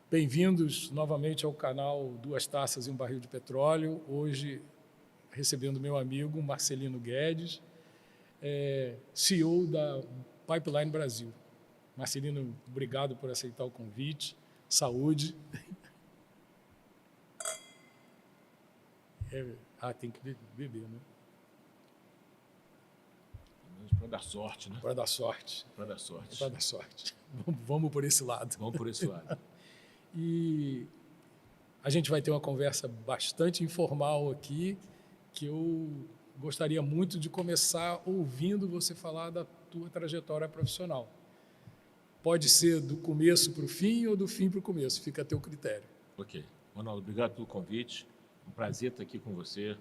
Bem-vindos novamente ao canal Duas Taças e um Barril de Petróleo. Hoje, recebendo meu amigo Marcelino Guedes, CEO da Pipeline Brasil. Marcelino, obrigado por aceitar o convite. Saúde. Tem que beber, né? Para dar sorte, né? Para dar sorte. Para dar sorte. Para dar sorte. Vamos por esse lado. Vamos por esse lado. E a gente vai ter uma conversa bastante informal aqui, que eu gostaria muito de começar ouvindo você falar da tua trajetória profissional. Pode ser do começo para o fim ou do fim para o começo, fica a teu critério. Ok. Ronaldo, obrigado pelo convite. Um prazer estar aqui com você.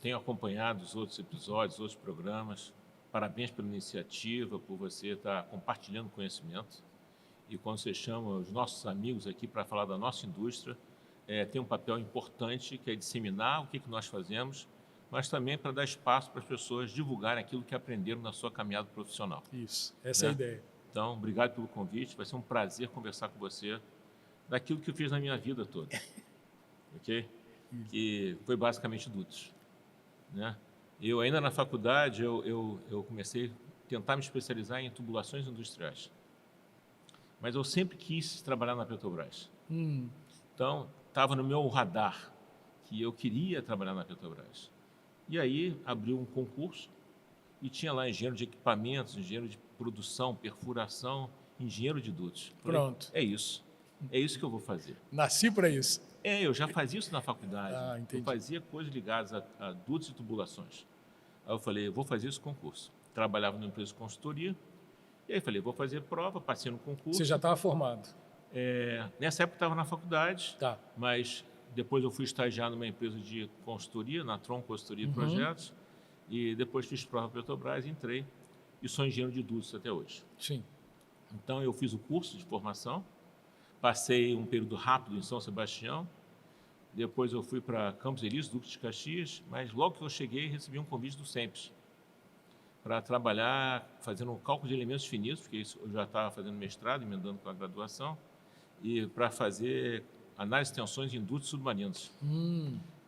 Tenho acompanhado os outros episódios, outros programas. Parabéns pela iniciativa, por você estar compartilhando conhecimento. E quando você chama os nossos amigos aqui para falar da nossa indústria, tem um papel importante, que é disseminar o que nós fazemos, mas também para dar espaço para as pessoas divulgarem aquilo que aprenderam na sua caminhada profissional. Isso, essa é a ideia. Então, obrigado pelo convite. Vai ser um prazer conversar com você daquilo que eu fiz na minha vida toda. Ok? Que foi basicamente dutos. Né? Eu, ainda na faculdade, eu comecei a tentar me especializar em tubulações industriais. Mas eu sempre quis trabalhar na Petrobras. Então, estava no meu radar que eu queria trabalhar na Petrobras. E aí, abriu um concurso e tinha lá engenheiro de equipamentos, engenheiro de produção, perfuração, engenheiro de dutos. Pronto. É isso que eu vou fazer. Nasci para isso. Eu já fazia isso na faculdade. Entendi. Eu fazia coisas ligadas a dutos e tubulações. Aí eu falei, eu vou fazer esse concurso. Trabalhava numa empresa de consultoria. E aí falei, vou fazer prova, passei no concurso. Você já estava formado? Nessa época eu estava na faculdade, tá. Mas depois eu fui estagiar numa empresa de consultoria, na Tron Consultoria e Projetos, e depois fiz prova para a Petrobras, entrei e sou engenheiro de dutos até hoje. Sim. Então eu fiz o curso de formação, passei um período rápido em São Sebastião, depois eu fui para Campos Elíseos, Duque de Caxias, mas logo que eu cheguei recebi um convite do SEMPES para trabalhar fazendo um cálculo de elementos finitos, porque isso eu já estava fazendo mestrado, emendando com a graduação, e para fazer análise de tensões em dutos submarinos.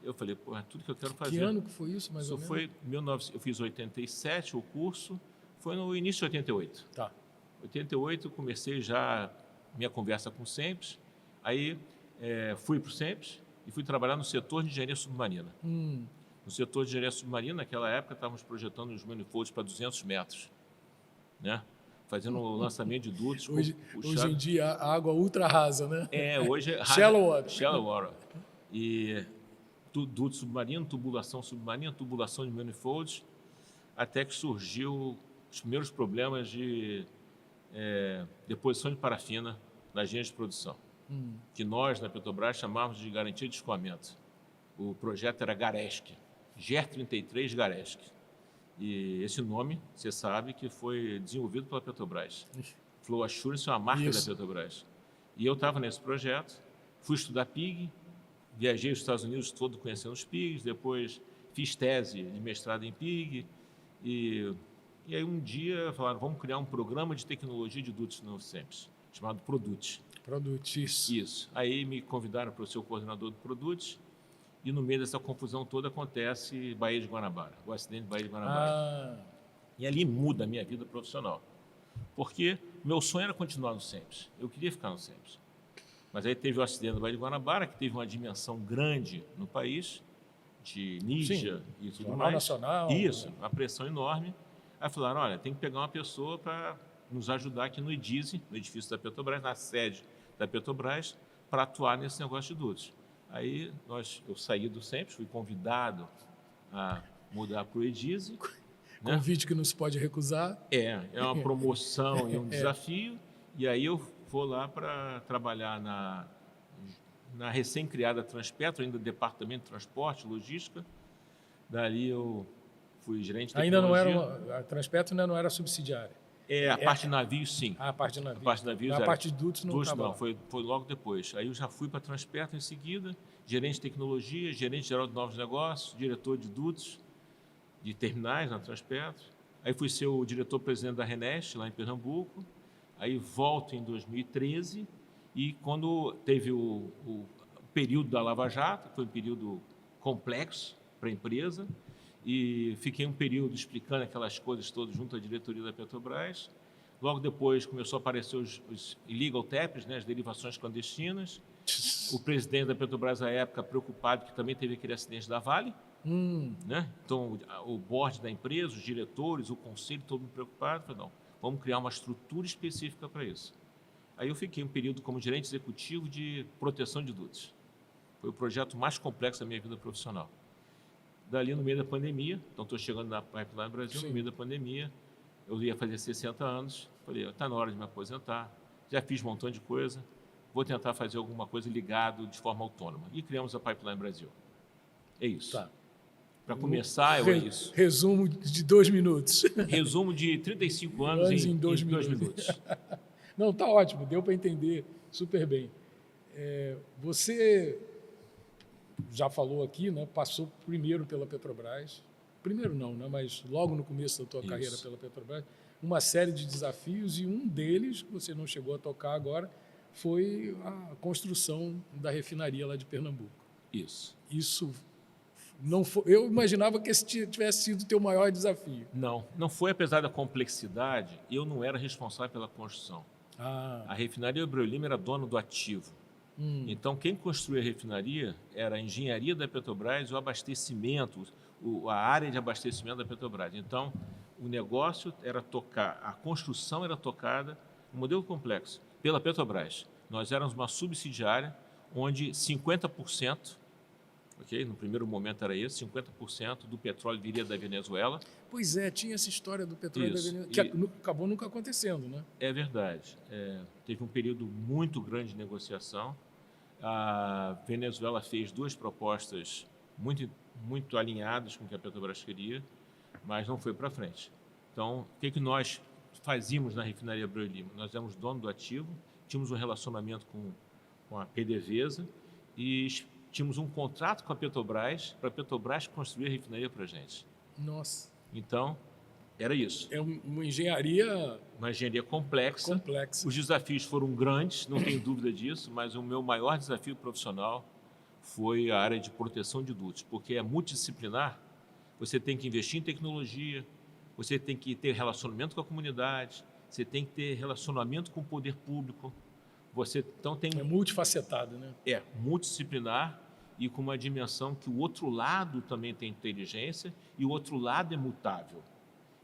Eu falei, é tudo que eu quero fazer. Que ano que foi isso, mais ou menos? Foi eu fiz 87, o curso, foi no início de 88. Tá. 88, comecei já minha conversa com o SEMPES, aí fui para o SEMPES e fui trabalhar no setor de engenharia submarina. No setor de engenharia submarina, naquela época, estávamos projetando os manifolds para 200 metros, né? Fazendo o lançamento de dutos. Hoje em dia, a água ultra rasa, né? Hoje é Shallow water. Shallow water. E duto submarino, tubulação submarina, tubulação de manifolds, até que surgiu os primeiros problemas de deposição de parafina nas linhas de produção, que nós, na Petrobras, chamávamos de garantia de escoamento. O projeto era GARESC, GER-33 GARESC. E esse nome, você sabe, que foi desenvolvido pela Petrobras. Flow Assurance é uma marca da Petrobras. E eu estava nesse projeto, fui estudar PIG, viajei os Estados Unidos todo conhecendo os PIGs, depois fiz tese de mestrado em PIG, e aí um dia falaram, vamos criar um programa de tecnologia de dutos no SEMPES, chamado Produt. Produt, Isso. Aí me convidaram para ser o coordenador do Produt, e no meio dessa confusão toda acontece Baía de Guanabara, o acidente de Baía de Guanabara. E ali muda a minha vida profissional. Porque meu sonho era continuar no SEMPES. Eu queria ficar no SEMPES. Mas aí teve o acidente da Baía de Guanabara, que teve uma dimensão grande no país, de mídia e tudo mais. Nacional. Isso, uma pressão enorme. Aí falaram, olha, tem que pegar uma pessoa para nos ajudar aqui no EDISE, no edifício da Petrobras, na sede da Petrobras, para atuar nesse negócio de dutos. Aí eu saí do SEMPES, fui convidado a mudar para o EDISE. Convite que não se pode recusar. É uma promoção e um desafio. E aí eu vou lá para trabalhar na recém-criada Transpetro, ainda departamento de transporte, logística. Dali eu fui gerente de tecnologia. A Transpetro ainda não era subsidiária. A parte de navios, sim. A parte de navios. A parte de navios a parte de dutos não estava. Não, foi logo depois. Aí eu já fui para a Transpetro em seguida, gerente de tecnologia, gerente geral de novos negócios, diretor de dutos, de terminais na Transpetro. Aí fui ser o diretor-presidente da Renest, lá em Pernambuco. Aí volto em 2013 E quando teve o período da Lava Jato, foi um período complexo para a empresa, e fiquei um período explicando aquelas coisas todas junto à diretoria da Petrobras. Logo depois começou a aparecer os illegal taps, né, as derivações clandestinas. O presidente da Petrobras, à época, preocupado, que também teve aquele acidente da Vale. Né? Então, o board da empresa, os diretores, o conselho, todo mundo preocupado. Falei, não, vamos criar uma estrutura específica para isso. Aí eu fiquei um período como gerente executivo de proteção de dutos. Foi o projeto mais complexo da minha vida profissional. Dali, no meio da pandemia, então estou chegando na Pipeline Brasil, Sim. no meio da pandemia, eu ia fazer 60 anos, falei, está na hora de me aposentar, já fiz um montão de coisa, vou tentar fazer alguma coisa ligado de forma autônoma. E criamos a Pipeline Brasil. É isso. Tá. Para começar, é isso. Resumo de 2 minutos. Resumo de 35 anos em 2 minutos. Não, tá ótimo, deu para entender super bem. Você já falou aqui, né? Passou primeiro pela Petrobras. Primeiro não, né? Mas logo no começo da tua carreira pela Petrobras, uma série de desafios, e um deles, que você não chegou a tocar agora, foi a construção da refinaria lá de Pernambuco. Isso não foi, eu imaginava que esse tivesse sido o teu maior desafio. Não foi, apesar da complexidade, eu não era responsável pela construção. A refinaria Abreu Lima era dona do ativo. Então, quem construía a refinaria era a engenharia da Petrobras e o abastecimento, a área de abastecimento da Petrobras. Então, o negócio era tocar, a construção era tocada, um modelo complexo, pela Petrobras. Nós éramos uma subsidiária onde 50%, okay, no primeiro momento era isso, 50% do petróleo viria da Venezuela. Pois é, tinha essa história do petróleo da Venezuela, que acabou nunca acontecendo, né? É verdade. Teve um período muito grande de negociação. A Venezuela fez 2 propostas muito alinhadas com o que a Petrobras queria, mas não foi para frente. Então, o que nós fazíamos na refinaria Abreu Lima? Nós éramos dono do ativo, tínhamos um relacionamento com a PDVSA e tínhamos um contrato com a Petrobras para a Petrobras construir a refinaria para a gente. Nossa. Então, era isso. É uma engenharia... Uma engenharia complexa. Os desafios foram grandes, não tenho dúvida disso, mas o meu maior desafio profissional foi a área de proteção de dutos, porque é multidisciplinar, você tem que investir em tecnologia, você tem que ter relacionamento com a comunidade, você tem que ter relacionamento com o poder público. É multifacetado, né? É multidisciplinar e com uma dimensão que o outro lado também tem inteligência e o outro lado é mutável.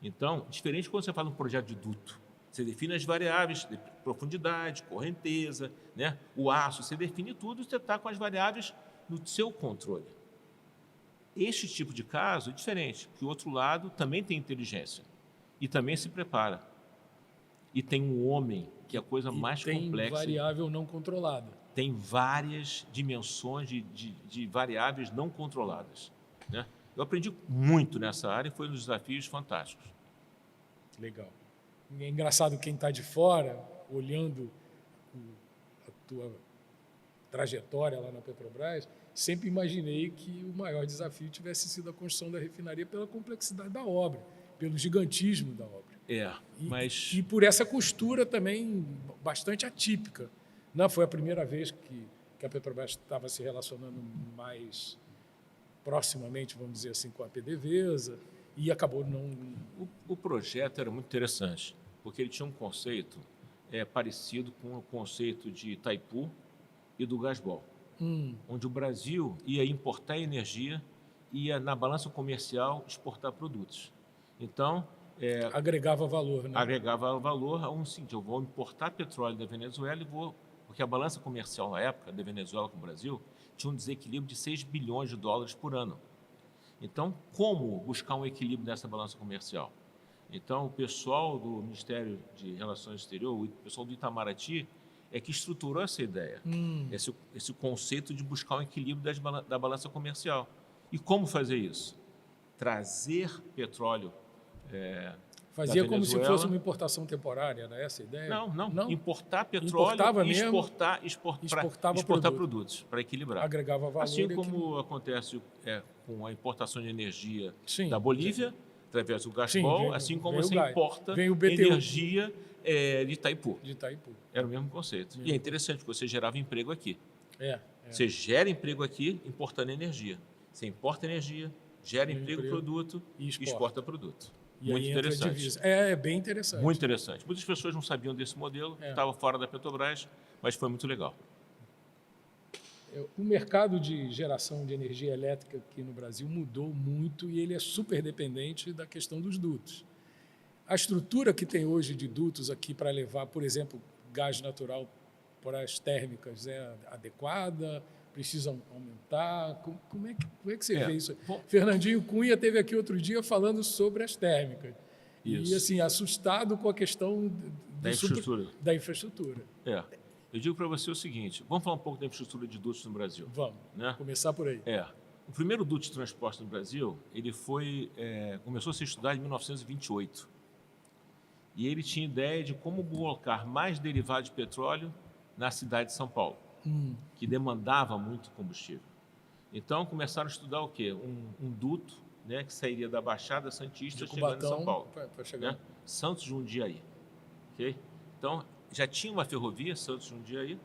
Então, diferente quando você faz um projeto de duto, você define as variáveis de profundidade, correnteza, né? O aço, você define tudo e você está com as variáveis no seu controle. Este tipo de caso é diferente, porque o outro lado também tem inteligência e também se prepara. E tem um homem, que é a coisa mais complexa. Tem variável não controlada. Tem várias dimensões de variáveis não controladas, né? Eu aprendi muito nessa área e foi um dos desafios fantásticos. Legal. É engraçado quem está de fora, olhando a tua trajetória lá na Petrobras, sempre imaginei que o maior desafio tivesse sido a construção da refinaria pela complexidade da obra, pelo gigantismo da obra. E por essa costura também bastante atípica. Não foi a primeira vez que a Petrobras estava se relacionando mais proximamente, vamos dizer assim, com a PDVSA, e acabou não... O projeto era muito interessante, porque ele tinha um conceito parecido com o conceito de Itaipu e do Gasbol, onde o Brasil ia importar energia e ia, na balança comercial, exportar produtos. Então... agregava valor, né? Agregava valor a eu vou importar petróleo da Venezuela e vou... Porque a balança comercial na época da Venezuela com o Brasil tinha um desequilíbrio de 6 bilhões de dólares por ano. Então, como buscar um equilíbrio nessa balança comercial? Então, o pessoal do Ministério de Relações Exteriores, o pessoal do Itamaraty, é que estruturou essa ideia, esse conceito de buscar um equilíbrio da balança comercial. E como fazer isso? Trazer petróleo Fazia como se fosse uma importação temporária, era essa a ideia? Não. Importar petróleo e exportar produtos para equilibrar. Agregava valor. Assim como acontece com a importação de energia da Bolívia, através do Gasbol, assim como você importa energia de Itaipu. De Itaipu. Era o mesmo conceito. E é interessante, porque você gerava emprego aqui. É. Você gera emprego aqui importando energia. Você importa energia, gera emprego, produto e exporta produto. E muito aí entra a interessante. divisa. É bem interessante. Muito interessante. Muitas pessoas não sabiam desse modelo, estava fora da Petrobras, mas foi muito legal. O mercado de geração de energia elétrica aqui no Brasil mudou muito e ele é super dependente da questão dos dutos. A estrutura que tem hoje de dutos aqui para levar, por exemplo, gás natural para as térmicas é adequada? Precisam aumentar? Como é que você vê isso? Bom, Fernandinho Cunha esteve aqui outro dia falando sobre as térmicas. Isso. E, assim, assustado com a questão da infraestrutura. Eu digo para você o seguinte, vamos falar um pouco da infraestrutura de dutos no Brasil. Vamos, né? Começar por aí. O primeiro duto de transporte no Brasil, ele começou a ser estudado em 1928. E ele tinha ideia de como colocar mais derivados de petróleo na cidade de São Paulo, que demandava muito combustível. Então, começaram a estudar o quê? Um duto, né, que sairia da Baixada Santista chegando em São Paulo. Para chegar. Né? Santos Jundiaí. Okay? Então, já tinha uma ferrovia, Santos Jundiaí,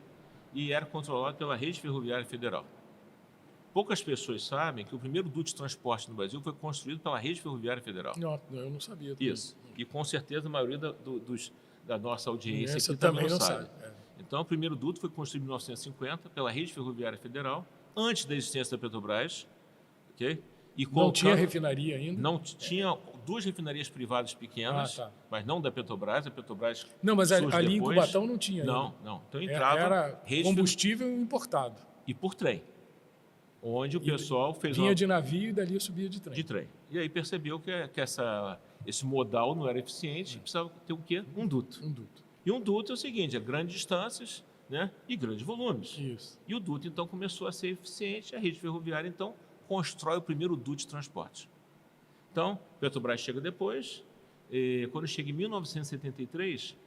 e era controlado pela Rede Ferroviária Federal. Poucas pessoas sabem que o primeiro duto de transporte no Brasil foi construído pela Rede Ferroviária Federal. Não, eu não sabia. Isso. E com certeza a maioria da nossa audiência aqui também não sabe. Então, o primeiro duto foi construído em 1950 pela Rede Ferroviária Federal, antes da existência da Petrobras. Okay? E não tinha refinaria ainda? Não tinha duas refinarias privadas pequenas, mas não da Petrobras. A Petrobras não, mas ali depois. Em Cubatão não tinha ainda. Não. Então entrava era combustível importado. E por trem. Onde o pessoal vinha de navio e dali subia de trem. De trem. E aí percebeu que esse modal não era eficiente, precisava ter o quê? Um duto. E um duto é o seguinte, grandes distâncias, né, e grandes volumes. Isso. E o duto, então, começou a ser eficiente. A rede ferroviária, então, constrói o primeiro duto de transporte. Então, Petrobras chega depois. Quando chega em 1973,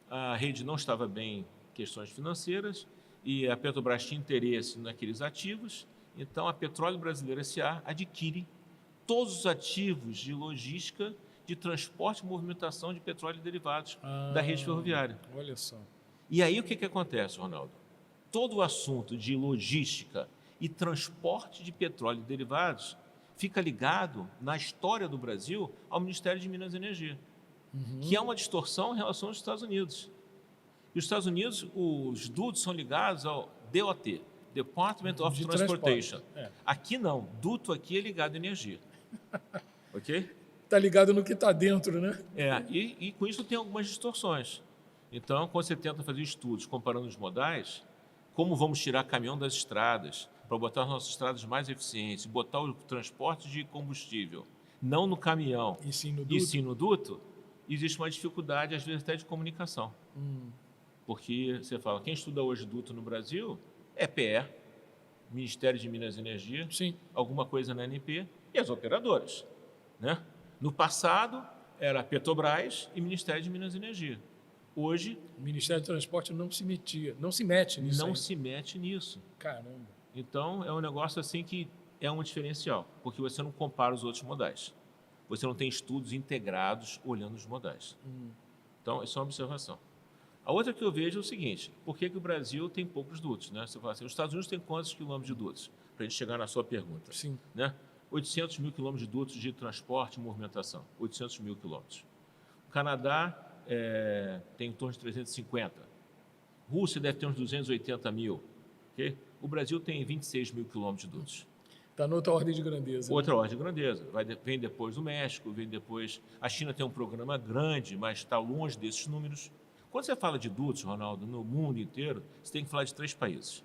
a rede não estava bem em questões financeiras e a Petrobras tinha interesse naqueles ativos. Então, a Petróleo Brasileiro S.A. adquire todos os ativos de logística, de transporte e movimentação de petróleo e derivados da rede ferroviária. Olha só. E aí, o que acontece, Ronaldo? Todo o assunto de logística e transporte de petróleo e derivados fica ligado, na história do Brasil, ao Ministério de Minas e Energia, que é uma distorção em relação aos Estados Unidos. E os Estados Unidos, os dutos são ligados ao DOT, Department of Transportation. Aqui não, duto aqui é ligado à energia. Ok? Está ligado no que está dentro, né? E com isso tem algumas distorções. Então, quando você tenta fazer estudos comparando os modais, como vamos tirar caminhão das estradas, para botar as nossas estradas mais eficientes, botar o transporte de combustível, não no caminhão, e sim no duto, existe uma dificuldade, às vezes, até de comunicação. Porque você fala, quem estuda hoje duto no Brasil é PE, Ministério de Minas e Energia, alguma coisa na ANP e as operadoras. Né? No passado, era Petrobras e Ministério de Minas e Energia. Hoje... O Ministério do Transporte não se mete nisso. Não se mete nisso. Caramba. Então, é um negócio assim que é um diferencial, porque você não compara os outros modais. Você não tem estudos integrados olhando os modais. Então, isso é uma observação. A outra que eu vejo é o seguinte, por que o Brasil tem poucos dutos? Né? Você fala assim, os Estados Unidos têm quantos quilômetros de dutos? Para a gente chegar na sua pergunta. Sim. Né? 800 mil quilômetros de dutos de transporte e movimentação. 800 mil quilômetros. O Canadá tem em torno de 350. Rússia deve ter uns 280 mil. Okay? O Brasil tem 26 mil quilômetros de dutos. Está noutra ordem de grandeza. Outra ordem de grandeza. Vem depois o México, vem depois... A China tem um programa grande, mas está longe desses números. Quando você fala de dutos, Ronaldo, no mundo inteiro, você tem que falar de 3 países.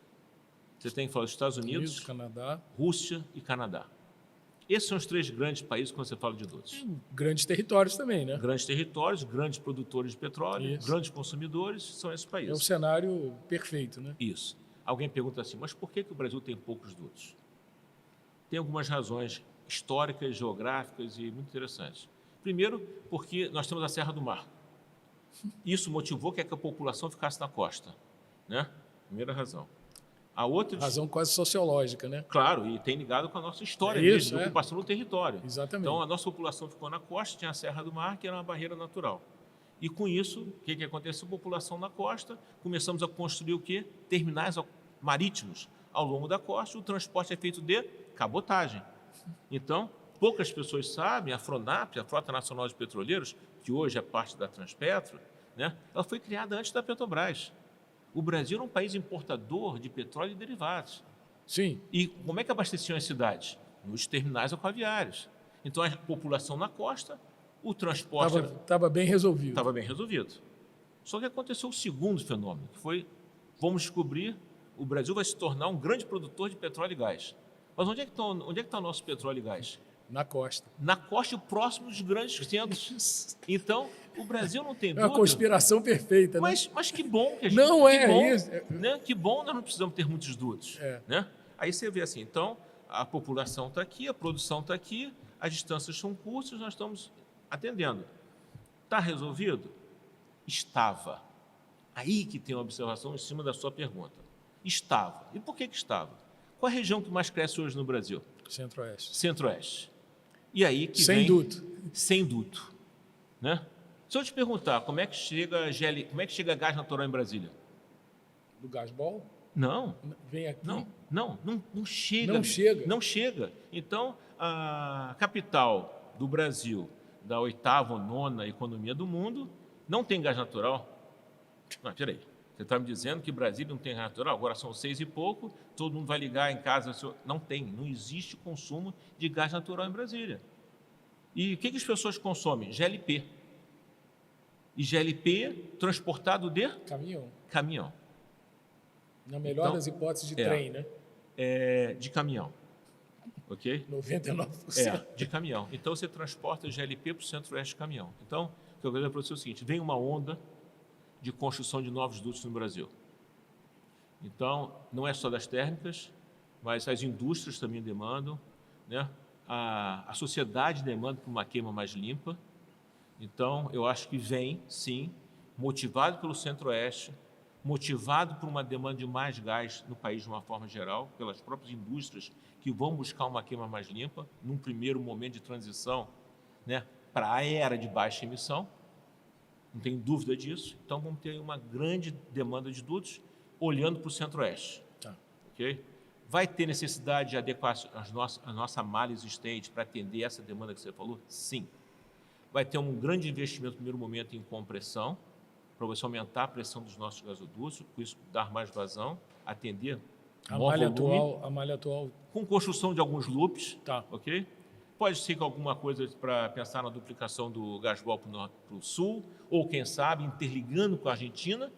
Você tem que falar dos Estados Unidos, Canadá, Rússia e Canadá. Esses são os 3 grandes países quando você fala de dutos. Grandes territórios também, né? Grandes territórios, grandes produtores de petróleo, grandes consumidores, são esses países. É o cenário perfeito, né? Isso. Alguém pergunta assim, mas por que o Brasil tem poucos dutos? Tem algumas razões históricas, geográficas e muito interessantes. Primeiro, porque nós temos a Serra do Mar. Isso motivou que a população ficasse na costa. Né? Primeira razão. A outra... Razão quase sociológica, né? Claro, e tem ligado com a nossa história de ocupação do território. Exatamente. Então, a nossa população ficou na costa, tinha a Serra do Mar, que era uma barreira natural. E com isso, o que aconteceu? População na costa, começamos a construir o quê? Terminais marítimos ao longo da costa, o transporte é feito de cabotagem. Então, poucas pessoas sabem, a FRONAP, a Frota Nacional de Petroleiros, que hoje é parte da Transpetro, né, ela foi criada antes da Petrobras. O Brasil é um país importador de petróleo e derivados. Sim. E como é que abasteciam as cidades? Nos terminais aquaviários. Então, a população na costa, o transporte... Estava bem resolvido. Estava bem resolvido. Só que aconteceu o segundo fenômeno, que foi, vamos descobrir, o Brasil vai se tornar um grande produtor de petróleo e gás. Mas onde é que está o nosso petróleo e gás? Na costa. Na costa e próximo dos grandes centros. Então, o Brasil não tem É dúvida. uma conspiração perfeita, né? Mas que bom que a gente... Não é que bom, isso. Né? Que bom, nós não precisamos ter muitos dutos. Né? Aí você vê assim, então, a população está aqui, a produção está aqui, as distâncias são curtas, nós estamos atendendo. Está resolvido? Estava. Aí que tem uma observação em cima da sua pergunta. Estava. E por que estava? Qual a região que mais cresce hoje no Brasil? Centro-Oeste. Centro-Oeste. E aí que Sem vem... duto. Sem duto. Né? Se eu te perguntar, como é que chega gás natural em Brasília? Do gasbol? Não. Vem aqui? Não chega. Não chega? Não chega. Então, a capital do Brasil, da 8ª ou 9ª economia do mundo, não tem gás natural. Não, peraí. Você está me dizendo que Brasília não tem gás natural? Agora são 6 e pouco, todo mundo vai ligar em casa. Não tem, não existe consumo de gás natural em Brasília. E o que as pessoas consomem? GLP. E GLP transportado de? Caminhão. Na melhor das hipóteses, de trem, né? De caminhão. Ok? 99%. De caminhão. Então, você transporta GLP para o centro-oeste de caminhão. Então, o que eu quero dizer para você é o seguinte, vem uma onda de construção de novos dutos no Brasil. Então, não é só das térmicas, mas as indústrias também demandam, né? A sociedade demanda por uma queima mais limpa. Então, eu acho que vem, sim, motivado pelo Centro-Oeste, motivado por uma demanda de mais gás no país de uma forma geral, pelas próprias indústrias que vão buscar uma queima mais limpa, num primeiro momento de transição, né, para a era de baixa emissão. Não tem dúvida disso. Então, vamos ter uma grande demanda de dutos olhando para o Centro-Oeste. Tá. Okay? Vai ter necessidade de adequar a nossa malha existente para atender essa demanda que você falou? Sim. Vai ter um grande investimento no primeiro momento em compressão, para você aumentar a pressão dos nossos gasodutos, com isso dar mais vazão, atender a malha atual. Com construção de alguns loops, tá. Ok? Pode ser que alguma coisa para pensar na duplicação do gasbol para o sul, ou quem sabe interligando com a Argentina,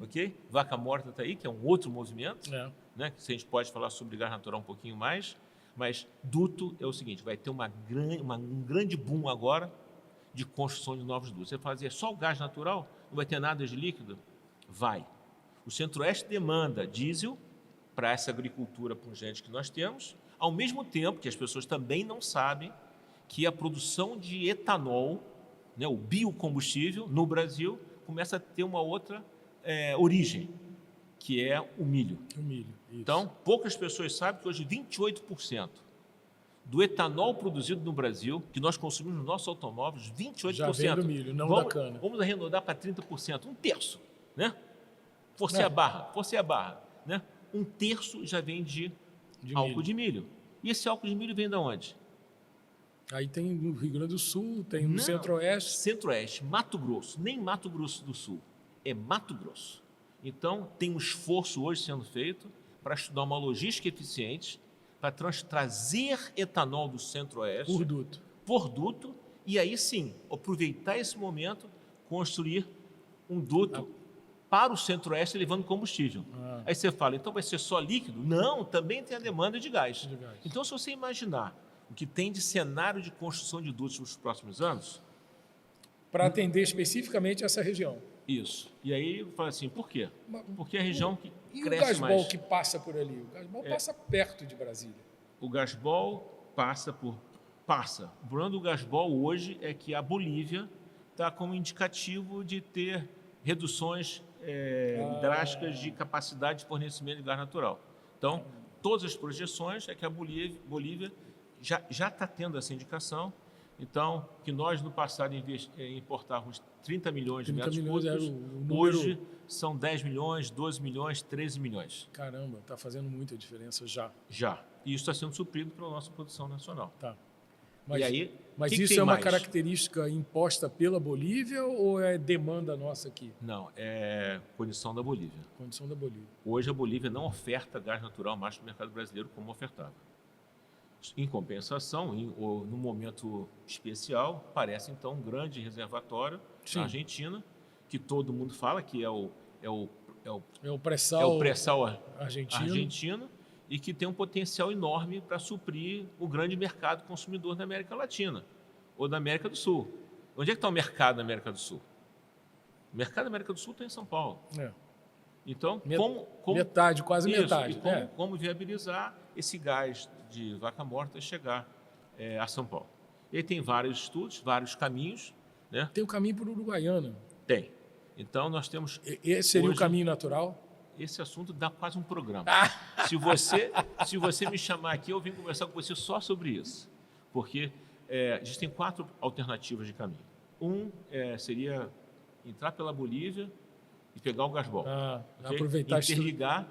ok? Vaca Morta está aí, que é um outro movimento, né? Que a gente pode falar sobre gás natural um pouquinho mais, mas duto é o seguinte, vai ter um grande boom agora de construção de novos dutos. Você fazia só o gás natural, não vai ter nada de líquido? Vai. O Centro-Oeste demanda diesel para essa agricultura pungente que nós temos, ao mesmo tempo que as pessoas também não sabem que a produção de etanol, né, o biocombustível, no Brasil, começa a ter uma outra origem, que é o milho. Isso. Então, poucas pessoas sabem que hoje 28% do etanol produzido no Brasil, que nós consumimos nos nossos automóveis, 28%. Já vem do milho, não da cana. Vamos arredondar para 30%, um terço, né? Forcei a barra, né? Um terço já vem de álcool de milho. E esse álcool de milho vem de onde? Aí tem no Rio Grande do Sul, tem no Centro-Oeste. Centro-Oeste, Mato Grosso, nem Mato Grosso do Sul, é Mato Grosso. Então, tem um esforço hoje sendo feito para estudar uma logística eficiente, para trazer etanol do Centro-Oeste por duto, e aí sim, aproveitar esse momento, construir um duto para o Centro-Oeste levando combustível. Aí você fala, então vai ser só líquido? Não, também tem a demanda de gás. Então, se você imaginar o que tem de cenário de construção de dutos nos próximos anos... Para atender especificamente essa região. Isso. E aí, fala assim, por quê? Porque é a região que cresce mais. E o gasbol que passa por ali? O gasbol passa perto de Brasília. O gasbol passa. O problema do gasbol hoje é que a Bolívia está como indicativo de ter reduções drásticas de capacidade de fornecimento de gás natural. Então, todas as projeções é que a Bolívia já está tendo essa indicação Então, que nós no passado importávamos 30 milhões de 30 metros milhões era cúbicos, o número... hoje são 10 milhões, 12 milhões, 13 milhões. Caramba, está fazendo muita diferença já. Já. E isso está sendo suprido pela nossa produção nacional. Tá. E aí, mas que isso tem é uma mais? característica imposta pela Bolívia ou é demanda nossa aqui? Não, é condição da Bolívia. Condição da Bolívia. Hoje a Bolívia não oferta gás natural mais para o mercado brasileiro como ofertava. Em compensação, no momento especial, parece então um grande reservatório na Argentina, que todo mundo fala que é o pré-sal argentino e que tem um potencial enorme para suprir o grande mercado consumidor da América Latina ou da América do Sul. Onde é que está o mercado da América do Sul? O mercado da América do Sul está em São Paulo. Então, metade, quase isso, metade. E como viabilizar esse gás de Vaca Morta chegar a São Paulo? E aí tem vários estudos, vários caminhos. Né? Tem o caminho para o Uruguaiana. Tem. Então, nós temos... Esse seria o caminho natural? Esse assunto dá quase um programa. Se você me chamar aqui, eu vim conversar com você só sobre isso. Porque existem 4 alternativas de caminho. Seria entrar pela Bolívia e pegar o gasbol. Okay? Aproveitar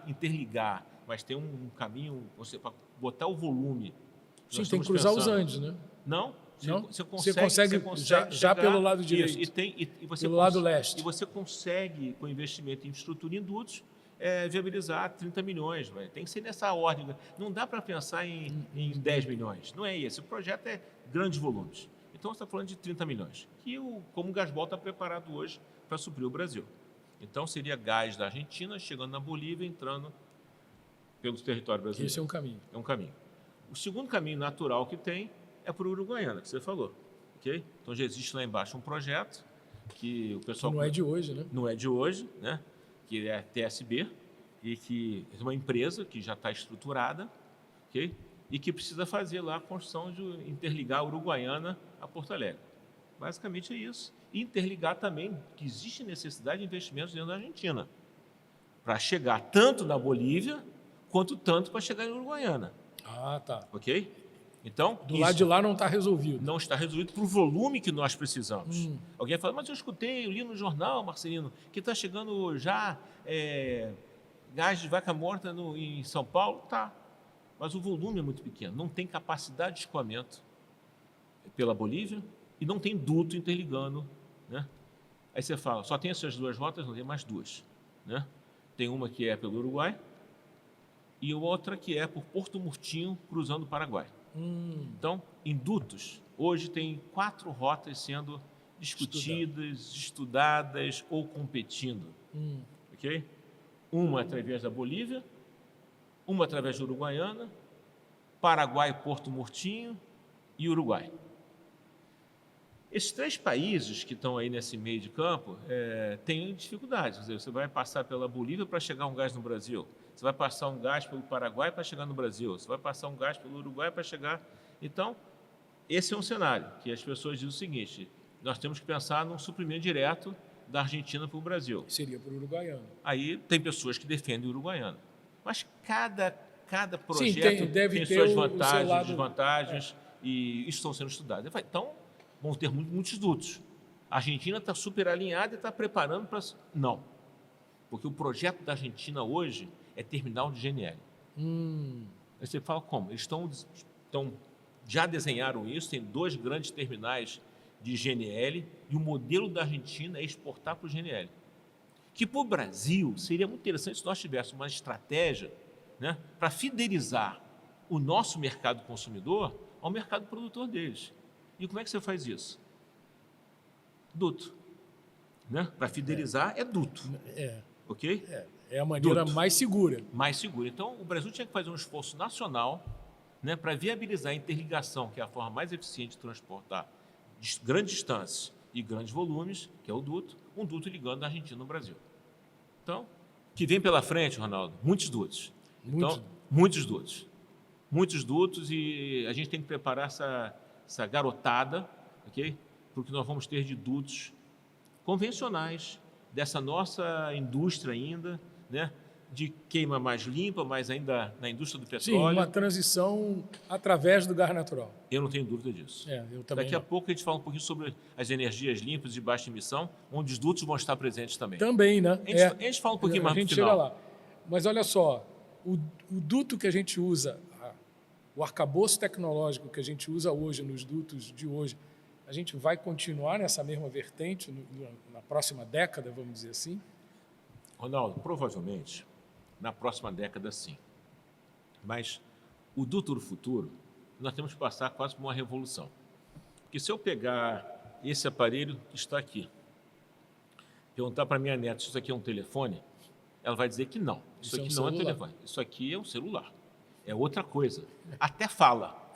interligar. Mas tem um caminho, para botar o volume. Sim, tem que cruzar os Andes, né? Não. Você consegue já pelo lado direito. E você pelo lado leste. E você consegue, com investimento em infraestrutura e indutos, viabilizar 30 milhões. Tem que ser nessa ordem. Não dá para pensar em 10 milhões. Não é esse. O projeto é grandes volumes. Então, você está falando de 30 milhões. Como o Gasbol está preparado hoje para suprir o Brasil. Então, seria gás da Argentina chegando na Bolívia, entrando pelo território brasileiro. Esse é um caminho. É um caminho. O segundo caminho natural que tem é para o Uruguaiana, que você falou. Okay? Então, já existe lá embaixo um projeto que o pessoal... Que não é de hoje, né? Não é de hoje, né? Que é a TSB, e que é uma empresa que já está estruturada, okay? E que precisa fazer lá a construção de interligar a Uruguaiana a Porto Alegre. Basicamente é isso. E interligar também que existe necessidade de investimentos dentro da Argentina, para chegar tanto na Bolívia, quanto tanto para chegar em Uruguaiana. Tá. Ok? Então, do lado de lá não está resolvido. Não está resolvido para o volume que nós precisamos. Alguém fala, mas eu li no jornal, Marcelino, que está chegando já gás de Vaca Morta em São Paulo. Tá, mas o volume é muito pequeno. Não tem capacidade de escoamento pela Bolívia e não tem duto interligando. Né? Aí você fala, só tem essas 2 rotas, não tem mais 2. Né? Tem uma que é pelo Uruguai e outra que é por Porto Murtinho, cruzando o Paraguai. Então, em dutos, hoje tem 4 rotas sendo discutidas, estudadas ou competindo. Okay? Uma através da Bolívia, uma através da Uruguaiana, Paraguai, Porto Murtinho e Uruguai. Esses 3 países que estão aí nesse meio de campo têm dificuldades. Quer dizer, você vai passar pela Bolívia para chegar um gás no Brasil. Você vai passar um gás pelo Paraguai para chegar no Brasil. Você vai passar um gás pelo Uruguai para chegar... Então, esse é um cenário que as pessoas dizem o seguinte, nós temos que pensar num suprimento direto da Argentina para o Brasil. Seria para o Uruguaiano. Aí tem pessoas que defendem o Uruguaiano. Mas cada projeto tem ter suas vantagens, lado... desvantagens, e estão sendo estudados. Então, vão ter muitos dutos. A Argentina está super alinhada e está preparando para... Não. Porque o projeto da Argentina hoje é terminal de GNL. Aí você fala como? Eles já desenharam isso, tem 2 grandes terminais de GNL e o modelo da Argentina é exportar para o GNL. Que para o Brasil seria muito interessante se nós tivéssemos uma estratégia, né, para fidelizar o nosso mercado consumidor ao mercado produtor deles. E como é que você faz isso? Duto. Né? Para fidelizar é duto. Ok? É a maneira mais segura. Mais segura. Então, o Brasil tinha que fazer um esforço nacional, né, para viabilizar a interligação, que é a forma mais eficiente de transportar grandes distâncias e grandes volumes, que é o duto, um duto ligando a Argentina no Brasil. Então, o que vem pela frente, Ronaldo? Muitos dutos. Então, muitos dutos. Muitos dutos e a gente tem que preparar essa garotada, ok? Porque nós vamos ter de dutos convencionais, dessa nossa indústria ainda, né? de queima mais limpa, mas ainda na indústria do Sim, petróleo. uma transição através do gás natural. Eu não tenho dúvida disso. Eu também Daqui a não. pouco a gente fala um pouquinho sobre as energias limpas de baixa emissão, onde os dutos vão estar presentes também. Também, né? A gente fala um pouquinho mais a no gente final. chega lá. Mas olha só, o duto que a gente usa, o arcabouço tecnológico que a gente usa hoje nos dutos de hoje, a gente vai continuar nessa mesma vertente na próxima década, vamos dizer assim? Ronaldo, provavelmente, na próxima década, sim. Mas o duto do futuro, nós temos que passar quase por uma revolução. Porque se eu pegar esse aparelho que está aqui, perguntar para minha neta se isso aqui é um telefone, ela vai dizer que não. Isso aqui não é um telefone. Isso aqui é um celular. É outra coisa. Até fala.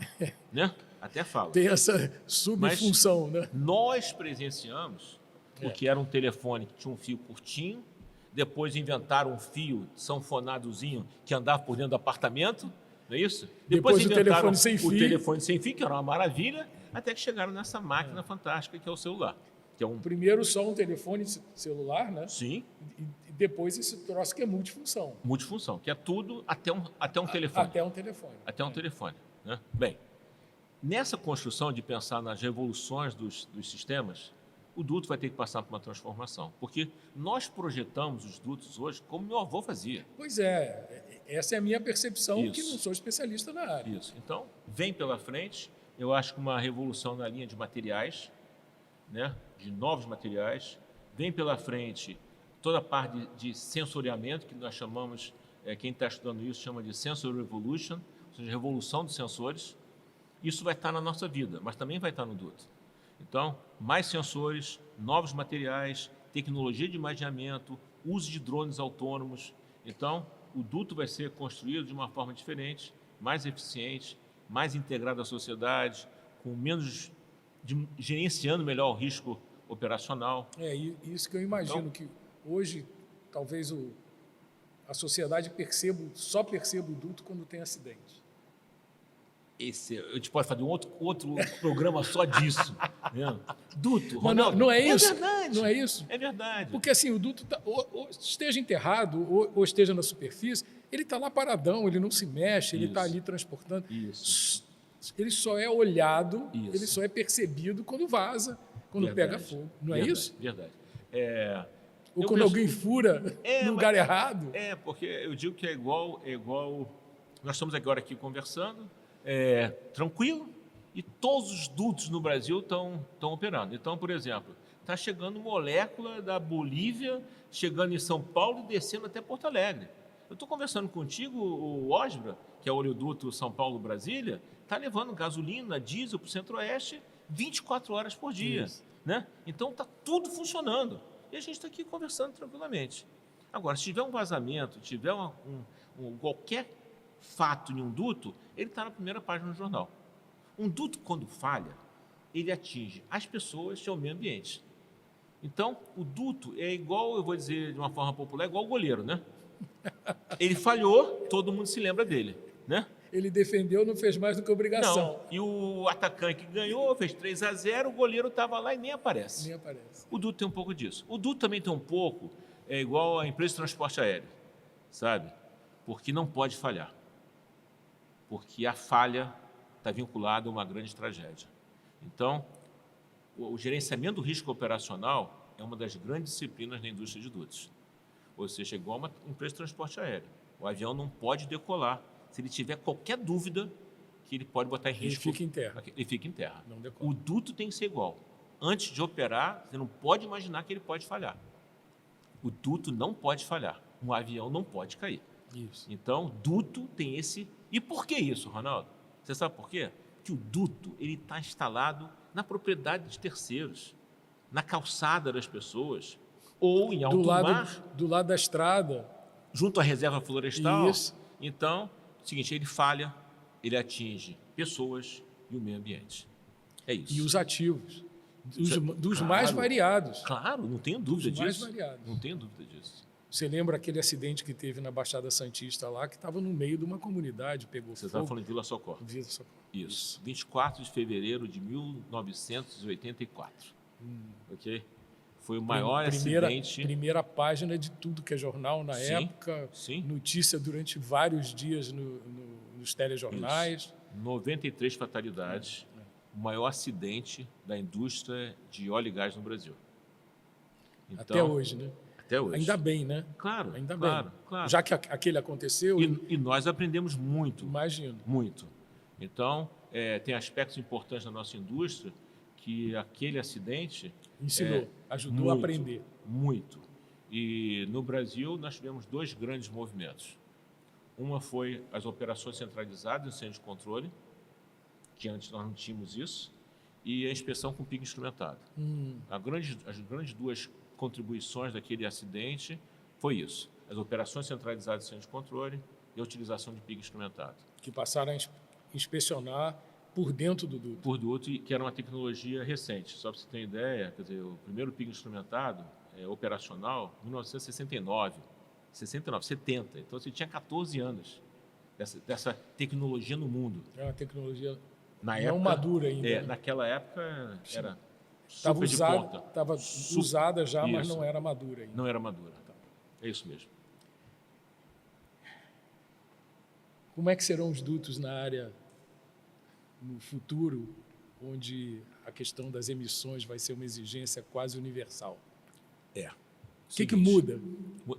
Né? Até fala. Tem essa subfunção, né? Nós presenciamos o que era um telefone que tinha um fio curtinho, depois inventaram um fio sanfonadozinho que andava por dentro do apartamento, não é isso? Depois inventaram o telefone sem fio, que era uma maravilha, até que chegaram nessa máquina fantástica que é o celular. Que é Primeiro só um telefone celular, né? Sim. E depois esse troço que é multifunção. Multifunção, que é tudo até um telefone. Até um telefone. Até um telefone. Né? Bem, nessa construção de pensar nas revoluções dos sistemas, o duto vai ter que passar por uma transformação. Porque nós projetamos os dutos hoje como meu avô fazia. Pois é, essa é a minha percepção, Isso. que não sou especialista na área. Isso. Então, vem pela frente, eu acho que uma revolução na linha de materiais, né? De novos materiais. Vem pela frente toda a parte de sensoriamento, que nós chamamos, quem está estudando isso chama de Sensor Revolution, ou seja, revolução dos sensores. Isso vai estar na nossa vida, mas também vai estar no duto. Então, mais sensores, novos materiais, tecnologia de imaginamento, uso de drones autônomos. Então, o duto vai ser construído de uma forma diferente, mais eficiente, mais integrado à sociedade, com menos, gerenciando melhor o risco operacional. Isso que eu imagino, então, que hoje talvez a sociedade só perceba o duto quando tem acidente. A gente pode fazer um outro programa só disso. Né? Duto, Ronaldo, não é isso? É verdade. Não é isso? É verdade. Porque assim, o duto, ou esteja enterrado ou esteja na superfície, ele está lá paradão, ele não se mexe, ele está ali transportando. Isso. Ele só é olhado, isso. Ele só é percebido quando vaza, quando pega fogo. Não é isso? Verdade. Ou quando alguém fura no lugar errado. Porque eu digo que é igual. Nós estamos agora aqui conversando, tranquilo, e todos os dutos no Brasil estão operando. Então, por exemplo, está chegando molécula da Bolívia, chegando em São Paulo e descendo até Porto Alegre. Eu estou conversando contigo, o Osbra, que é o oleoduto São Paulo-Brasília, está levando gasolina, diesel para o Centro-Oeste 24 horas por dia. Né? Então, está tudo funcionando. E a gente está aqui conversando tranquilamente. Agora, se tiver um vazamento, tiver qualquer fato em um duto, ele está na primeira página do jornal. Um duto, quando falha, ele atinge as pessoas e o meio ambiente. Então, o duto é igual, eu vou dizer de uma forma popular, igual o goleiro, né? Ele falhou, todo mundo se lembra dele, né? Ele defendeu, não fez mais do que obrigação. Não. E o atacante que ganhou, fez 3-0, o goleiro estava lá e nem aparece. Nem aparece. O duto tem um pouco disso. O duto também tem um pouco, igual a empresa de transporte aéreo, sabe? Porque não pode falhar. Porque a falha está vinculada a uma grande tragédia. Então, o gerenciamento do risco operacional é uma das grandes disciplinas da indústria de dutos. Ou seja, é igual uma empresa de transporte aéreo. O avião não pode decolar se ele tiver qualquer dúvida que ele pode botar em risco. Ele fica em terra. Ele fica em terra. Não decola. O duto tem que ser igual. Antes de operar, você não pode imaginar que ele pode falhar. O duto não pode falhar. Um avião não pode cair. Isso. Então, duto tem esse... E por que isso, Ronaldo? Você sabe por quê? Porque o duto está instalado na propriedade de terceiros, na calçada das pessoas, ou em alto mar. Do lado da estrada. Junto à reserva florestal. Isso. Então, é o seguinte, ele falha, ele atinge pessoas e o meio ambiente. É isso. E os ativos. Dos mais variados. Claro, não tenho dúvida disso. Mais variados. Não tenho dúvida disso. Você lembra aquele acidente que teve na Baixada Santista lá, que estava no meio de uma comunidade, pegou fogo? Você estava falando de Vila Socorro. Vila Socorro. Isso. 24 de fevereiro de 1984. Ok? Foi o maior acidente. Primeira página de tudo que é jornal na Sim, época. sim. Notícia durante vários dias nos telejornais. Isso. 93 fatalidades. O maior acidente da indústria de óleo e gás no Brasil. Então, até hoje, né? Até hoje. Ainda bem, né? Claro, ainda claro, bem. claro. Já que aquele aconteceu... E nós aprendemos muito. Imagino. Muito. Então, tem aspectos importantes da nossa indústria que aquele acidente... Ensinou, ajudou muito, a aprender. Muito. E no Brasil nós tivemos 2 grandes movimentos. Uma foi as operações centralizadas, incêndio de controle, que antes nós não tínhamos isso, e a inspeção com pico instrumentado. As grandes 2 contribuições daquele acidente foi isso: as operações centralizadas de incêndio de controle e a utilização de pico instrumentado. Que passaram a inspecionar por dentro do duto. Por duto, que era uma tecnologia recente. Só para você ter ideia, quer dizer, o primeiro pico instrumentado operacional, 1969, 70. Então, você tinha 14 anos dessa tecnologia no mundo. É uma tecnologia não época, madura ainda. Né? Naquela época era super de ponta. Estava usada já, mas não era madura ainda. Não era madura. É isso mesmo. Como é que serão os dutos na área no futuro, onde a questão das emissões vai ser uma exigência quase universal? O que muda?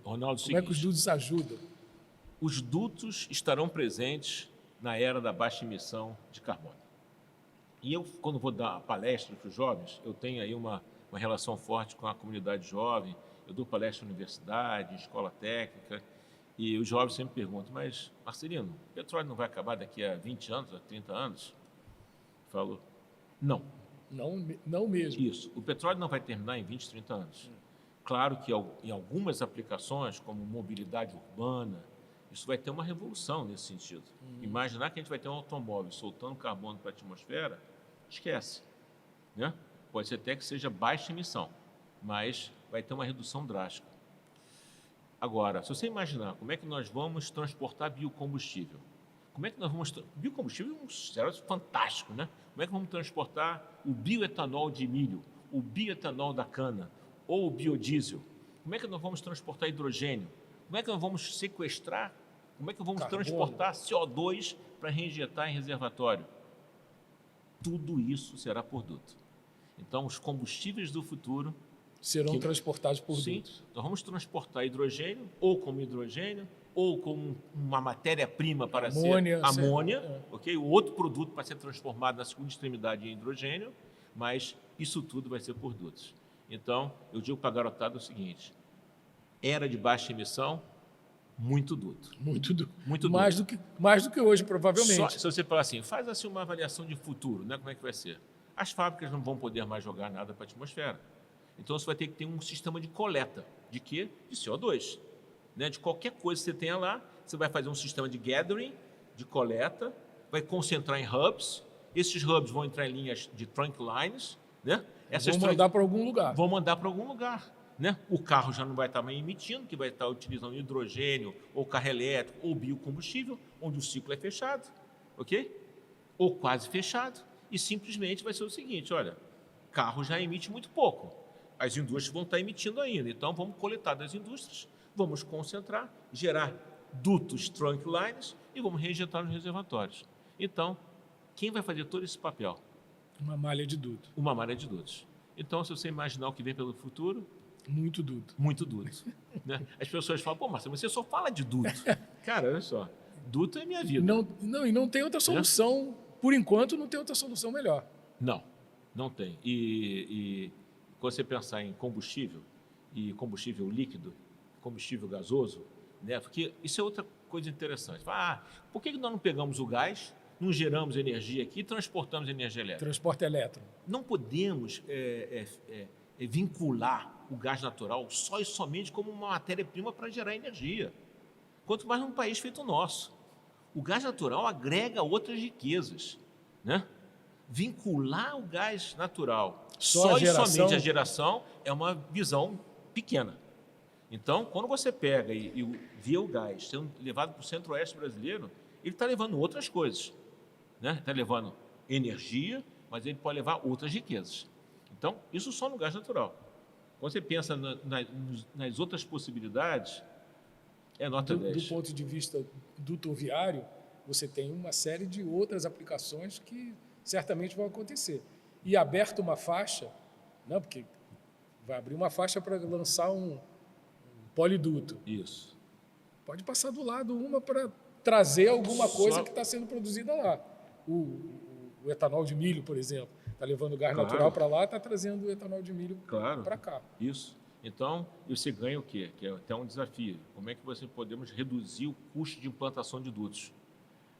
Ronaldo, como é que os dutos ajudam? Os dutos estarão presentes na era da baixa emissão de carbono. E eu, quando vou dar palestra para os jovens, eu tenho aí uma relação forte com a comunidade jovem. Eu dou palestra em universidade, em escola técnica, e os jovens sempre perguntam: mas, Marcelino, o petróleo não vai acabar daqui a 20 anos, a 30 anos? Eu falo: não. Não mesmo. Isso. O petróleo não vai terminar em 20, 30 anos. Claro que em algumas aplicações, como mobilidade urbana, isso vai ter uma revolução nesse sentido. Imaginar que a gente vai ter um automóvel soltando carbono para a atmosfera, esquece. Né? Pode ser até que seja baixa emissão, mas vai ter uma redução drástica. Agora, se você imaginar como é que nós vamos transportar biocombustível, biocombustível é um cenário fantástico, né? Como é que vamos transportar o bioetanol de milho, o bioetanol da cana, ou o biodiesel? Como é que nós vamos transportar hidrogênio? Como é que nós vamos sequestrar? Como é que vamos transportar CO2 para reinjetar em reservatório? Tudo isso será por duto. Então, os combustíveis do futuro serão transportados por sim, dutos. Nós vamos transportar hidrogênio, ou como hidrogênio, ou como uma matéria-prima para ser amônia, ok? O outro produto para ser transformado na segunda extremidade em hidrogênio, mas isso tudo vai ser por dutos. Então, eu digo para a garotada o seguinte: era de baixa emissão, muito duto. Muito duto. Mais do que hoje, provavelmente. Se você falar assim, faz assim uma avaliação de futuro, né? Como é que vai ser? As fábricas não vão poder mais jogar nada para a atmosfera. Então, você vai ter que ter um sistema de coleta. De quê? De CO2. Né? De qualquer coisa que você tenha lá, você vai fazer um sistema de gathering, de coleta, vai concentrar em hubs. Esses hubs vão entrar em linhas de trunk lines, né? Vão mandar para algum lugar. Vão mandar para algum lugar. Né? O carro já não vai estar mais emitindo, que vai estar utilizando hidrogênio, ou carro elétrico, ou biocombustível, onde o ciclo é fechado, ok? Ou quase fechado. E simplesmente vai ser o seguinte: olha, carro já emite muito pouco. As indústrias vão estar emitindo ainda. Então, vamos coletar das indústrias, vamos concentrar, gerar dutos, trunk lines e vamos reinjetar nos reservatórios. Então, quem vai fazer todo esse papel? Uma malha de duto. Uma malha de dutos. Então, se você imaginar o que vem pelo futuro... Muito duto. Muito duto. Né? As pessoas falam: pô, Marcelo, você só fala de duto. Cara, olha só, duto é minha vida. E não tem outra solução. Por enquanto, não tem outra solução melhor. Não tem. E quando você pensar em combustível, e combustível líquido, combustível gasoso, né? Porque isso é outra coisa interessante. Por que nós não pegamos o gás, não geramos energia aqui e transportamos energia elétrica? Transporte elétrico. Não podemos vincular o gás natural só e somente como uma matéria-prima para gerar energia. Quanto mais num país feito o nosso. O gás natural agrega outras riquezas, né? Vincular o gás natural só e somente a geração é uma visão pequena. Então, quando você pega e vê o gás sendo levado para o centro-oeste brasileiro, ele está levando outras coisas. Né? Está levando energia, mas ele pode levar outras riquezas. Então, isso só no gás natural. Quando você pensa nas outras possibilidades, é nota 10. Do ponto de vista duto viário, você tem uma série de outras aplicações que certamente vão acontecer. E aberta uma faixa, não, porque vai abrir uma faixa para lançar um poliduto. Isso. Pode passar do lado uma para trazer alguma coisa que está sendo produzida lá. O etanol de milho, por exemplo, está levando gás natural para lá, está trazendo o etanol de milho para cá. Isso. Então, você ganha o quê? Que é até um desafio. Como é que podemos reduzir o custo de implantação de dutos?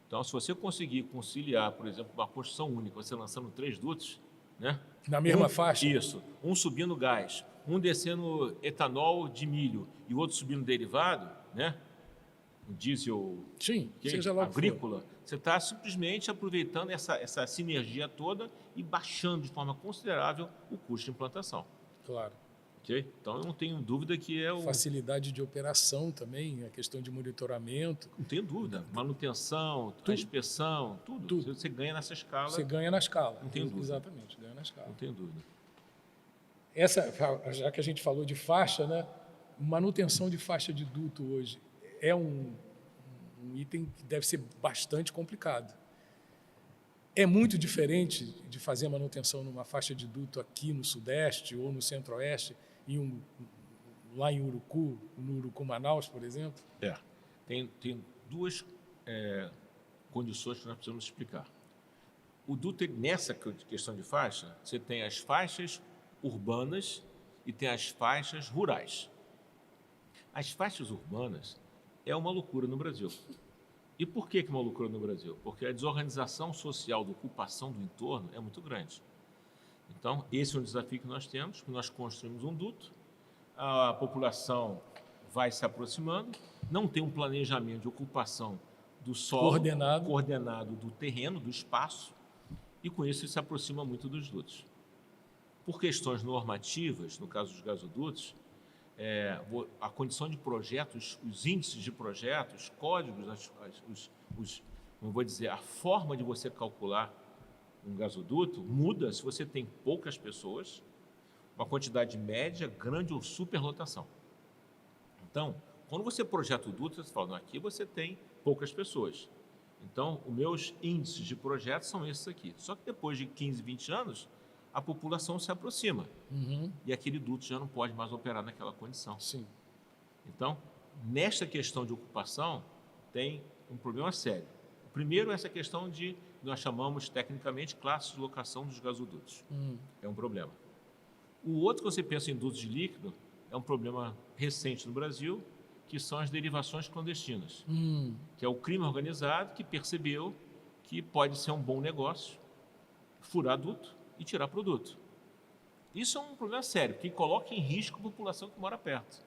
Então, se você conseguir conciliar, por exemplo, uma construção única, você lançando 3 dutos, né? Na mesma faixa? Isso. Um subindo gás, um descendo etanol de milho e o outro subindo derivado, né? O diesel. Sim, seja lá agrícola. Você está simplesmente aproveitando essa sinergia toda e baixando de forma considerável o custo de implantação. Claro. Okay? Então, eu não tenho dúvida que é facilidade de operação também, a questão de monitoramento. Não tenho dúvida. Manutenção, a inspeção, tudo. Você ganha nessa escala. Você ganha na escala. Não tenho dúvida. Exatamente, ganha na escala. Não tenho dúvida. Já que a gente falou de faixa, né? Manutenção de faixa de duto hoje é um item que deve ser bastante complicado. É muito diferente de fazer a manutenção numa faixa de duto aqui no Sudeste ou no Centro-Oeste, lá em Urucu, no Urucu-Manaus, por exemplo? Tem 2 condições que nós precisamos explicar. O duto, nessa questão de faixa, você tem as faixas urbanas e tem as faixas rurais. As faixas urbanas é uma loucura no Brasil. E por que é uma loucura no Brasil? Porque a desorganização social da ocupação do entorno é muito grande. Então, esse é um desafio que nós temos, que nós construímos um duto, a população vai se aproximando, não tem um planejamento de ocupação do solo coordenado do terreno, do espaço, e com isso se aproxima muito dos dutos. Por questões normativas, no caso dos gasodutos, a condição de projetos, os índices de projetos, os códigos, não vou dizer, a forma de você calcular um gasoduto muda se você tem poucas pessoas, uma quantidade média, grande ou superlotação. Então, quando você projeta o duto, você fala, aqui você tem poucas pessoas. Então, os meus índices de projetos são esses aqui. Só que depois de 15, 20 anos, a população se aproxima. E aquele duto já não pode mais operar naquela condição. Sim. Então, nesta questão de ocupação, tem um problema sério. O primeiro é essa questão de, nós chamamos tecnicamente, classe de locação dos gasodutos. É um problema. O outro que você pensa em dutos de líquido é um problema recente no Brasil, que são as derivações clandestinas, que é o crime organizado que percebeu que pode ser um bom negócio furar duto e tirar produto. Isso é um problema sério, que coloca em risco a população que mora perto.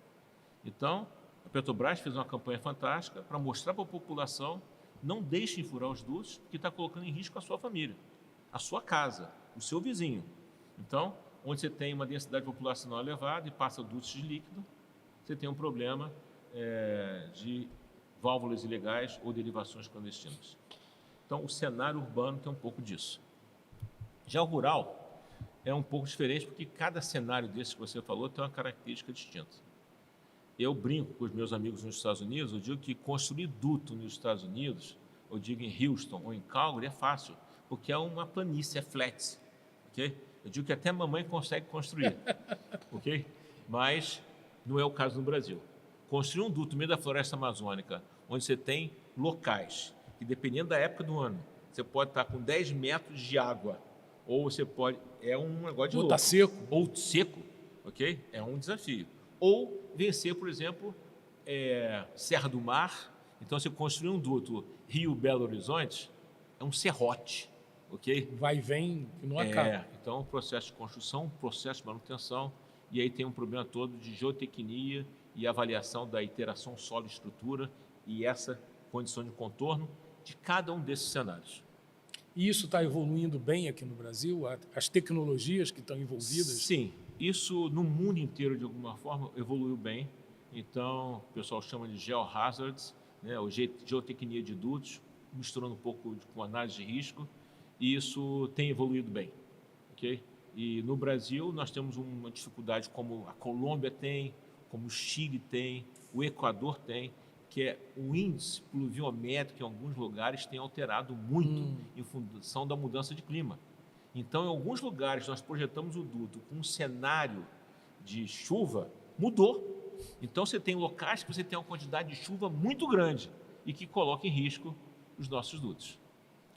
Então, a Petrobras fez uma campanha fantástica para mostrar para a população, não deixem furar os dutos, porque está colocando em risco a sua família, a sua casa, o seu vizinho. Então, onde você tem uma densidade populacional elevada e passa dutos de líquido, você tem um problema de válvulas ilegais ou derivações clandestinas. Então, o cenário urbano tem um pouco disso. Já o rural é um pouco diferente, porque cada cenário desse que você falou tem uma característica distinta. Eu brinco com os meus amigos nos Estados Unidos, eu digo que construir duto nos Estados Unidos, eu digo em Houston ou em Calgary, é fácil, porque é uma planície, é flat, ok? Eu digo que até a mamãe consegue construir, ok? Mas não é o caso no Brasil. Construir um duto no meio da floresta amazônica, onde você tem locais, que dependendo da época do ano, você pode estar com 10 metros de água, ou você pode... É um negócio de louco. Ou está seco. Ou seco, ok? É um desafio. Ou vencer, por exemplo, Serra do Mar. Então, você construir um duto Rio-Belo Horizonte, é um serrote, ok? Vai e vem e não acaba. Então, processo de construção, processo de manutenção, e aí tem um problema todo de geotecnia e avaliação da interação solo-estrutura e essa condição de contorno de cada um desses cenários. E isso está evoluindo bem aqui no Brasil? As tecnologias que estão envolvidas? Sim, isso no mundo inteiro, de alguma forma, evoluiu bem. Então, o pessoal chama de geohazards, né, ou geotecnia de dutos, misturando um pouco com análise de risco, e isso tem evoluído bem. Okay? E no Brasil nós temos uma dificuldade como a Colômbia tem, como o Chile tem, o Equador tem, que é o índice pluviométrico em alguns lugares tem alterado muito em função da mudança de clima. Então, em alguns lugares, nós projetamos o duto com um cenário de chuva, mudou. Então, você tem locais que você tem uma quantidade de chuva muito grande e que coloca em risco os nossos dutos.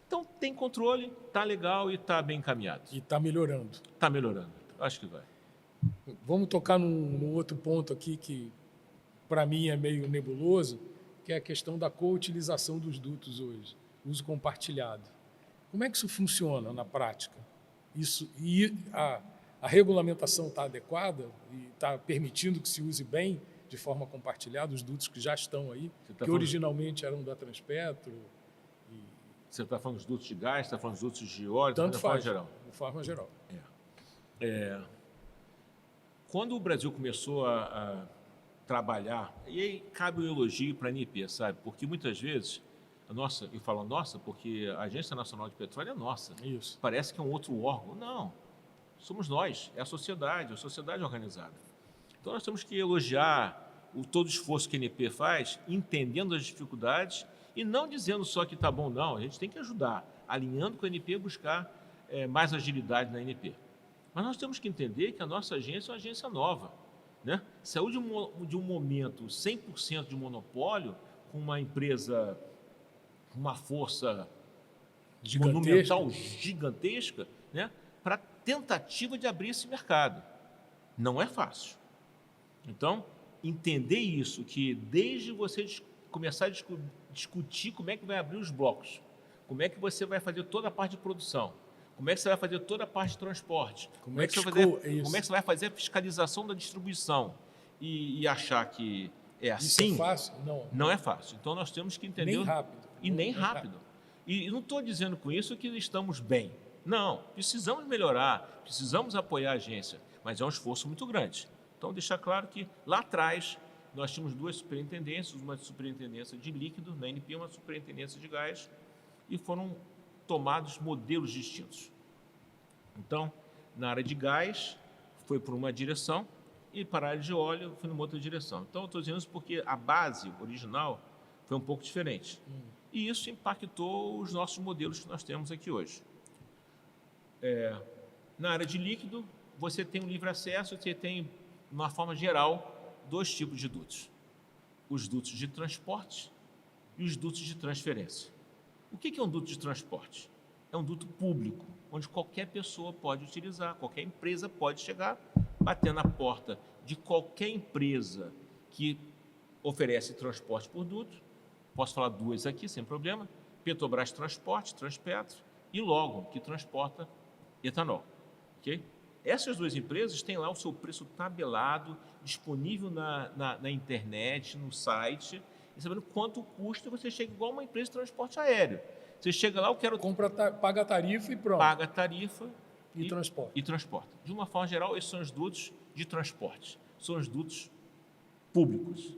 Então, tem controle, está legal e está bem encaminhado. E está melhorando. Está melhorando, acho que vai. Vamos tocar num outro ponto aqui que, para mim, é meio nebuloso, que é a questão da coutilização dos dutos hoje, uso compartilhado. Como é que isso funciona na prática? A regulamentação está adequada e está permitindo que se use bem de forma compartilhada os dutos que já estão aí, que originalmente eram da Transpetro. Você está falando dos dutos de gás, está falando dos dutos de óleo, tanto de faz, forma geral? De forma geral. Quando o Brasil começou a trabalhar, e aí cabe o elogio para a ANP, sabe? Porque muitas vezes, eu falo nossa, porque a Agência Nacional de Petróleo é nossa. Isso. Parece que é um outro órgão. Não, somos nós, é a sociedade organizada. Então nós temos que elogiar todo o esforço que a ANP faz, entendendo as dificuldades e não dizendo só que está bom, não. A gente tem que ajudar, alinhando com a ANP, buscar mais agilidade na ANP. Mas nós temos que entender que a nossa agência é uma agência nova, né? Saiu de um momento 100% de monopólio, com uma empresa, uma força monumental, gigantesca, né? Para tentativa de abrir esse mercado. Não é fácil. Então, entender isso, que desde você começar a discutir como é que vai abrir os blocos, como é que você vai fazer toda a parte de produção, como é que você vai fazer toda a parte de transporte, como é que você vai fazer a fiscalização da distribuição e achar que é assim. Isso é fácil? Não é fácil. Então, nós temos que entender. Nem rápido. E nem rápido. E não estou dizendo com isso que estamos bem. Não, precisamos melhorar, precisamos apoiar a agência, mas é um esforço muito grande. Então, deixar claro que lá atrás nós tínhamos duas superintendências, uma superintendência de líquido, na ANP, uma superintendência de gás, e foram tomados modelos distintos. Então, na área de gás, foi por uma direção, e para a área de óleo, foi numa outra direção. Então, eu estou dizendo isso porque a base original foi um pouco diferente. E isso impactou os nossos modelos que nós temos aqui hoje. Na área de líquido, você tem um livre acesso, você tem, de uma forma geral, dois tipos de dutos. Os dutos de transporte e os dutos de transferência. O que é um duto de transporte? É um duto público, onde qualquer pessoa pode utilizar, qualquer empresa pode chegar, bater na porta de qualquer empresa que oferece transporte por duto. Posso falar duas aqui, sem problema. Petrobras Transporte, Transpetro, e Logon, que transporta etanol. Okay? Essas duas empresas têm lá o seu preço tabelado, disponível na internet, no site, e sabendo quanto custa, você chega igual uma empresa de transporte aéreo. Você chega lá, eu quero... paga a tarifa e pronto. Paga a tarifa e transporta. E transporta. De uma forma geral, esses são os dutos de transporte. São os dutos públicos.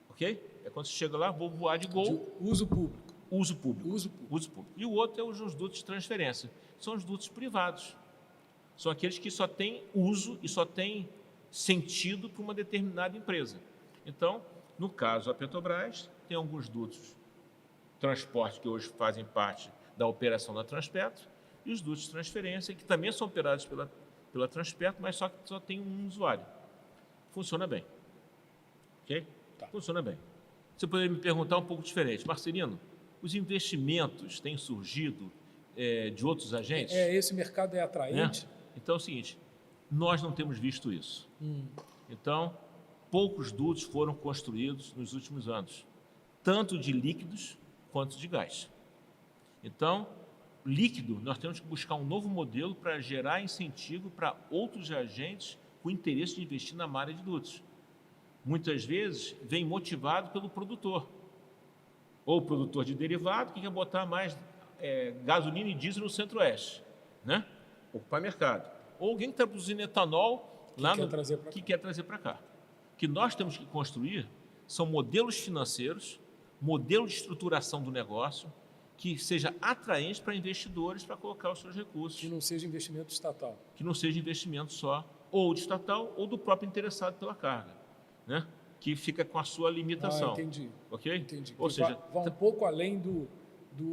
Ok? É quando você chega lá, vou voar de Gol. Uso público. Uso público. E o outro é os dutos de transferência. São os dutos privados. São aqueles que só têm uso e só têm sentido para uma determinada empresa. Então, no caso, a Petrobras tem alguns dutos transporte que hoje fazem parte da operação da Transpetro e os dutos de transferência que também são operados pela Transpetro, mas só tem um usuário. Funciona bem. Ok? Tá. Funciona bem. Você poderia me perguntar um pouco diferente. Marcelino, os investimentos têm surgido de outros agentes? Esse mercado é atraente? Então é o seguinte, nós não temos visto isso. Então, poucos dutos foram construídos nos últimos anos, tanto de líquidos quanto de gás. Então, líquido, nós temos que buscar um novo modelo para gerar incentivo para outros agentes com interesse de investir na área de dutos. Muitas vezes, vem motivado pelo produtor, ou produtor de derivado, que quer botar mais gasolina e diesel no centro-oeste, né? Ocupar mercado. Ou alguém que está produzindo etanol que quer trazer para cá. O que nós temos que construir são modelos financeiros, modelo de estruturação do negócio, que seja atraente para investidores para colocar os seus recursos. Que não seja investimento estatal. Que não seja investimento só ou de estatal ou do próprio interessado pela carga, né? Que fica com a sua limitação. Entendi. Ok? Entendi. Ou seja, vai um pouco além do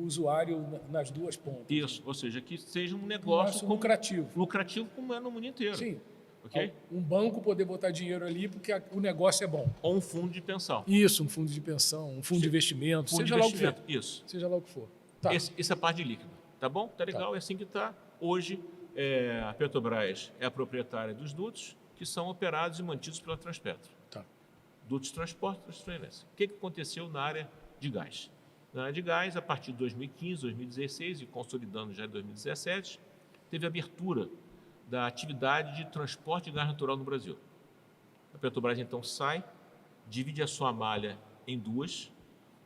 usuário nas duas pontas. Isso, ou seja, que seja um negócio lucrativo. Lucrativo como é no mundo inteiro. Sim. Okay? Um banco poder botar dinheiro ali porque o negócio é bom. Ou um fundo de pensão. Isso, um fundo de pensão, um fundo de investimento, seja lá o que for. Isso. Seja lá o que for. Tá. Essa é a parte de líquido. Tá bom? Tá legal, é assim que está. Hoje, a Petrobras é a proprietária dos dutos que são operados e mantidos pela Transpetro. Tá. Dutos de transporte e transferência. O que aconteceu na área de gás? Na área de gás, a partir de 2015, 2016 e consolidando já em 2017, teve abertura da atividade de transporte de gás natural no Brasil. A Petrobras, então, sai, divide a sua malha em duas.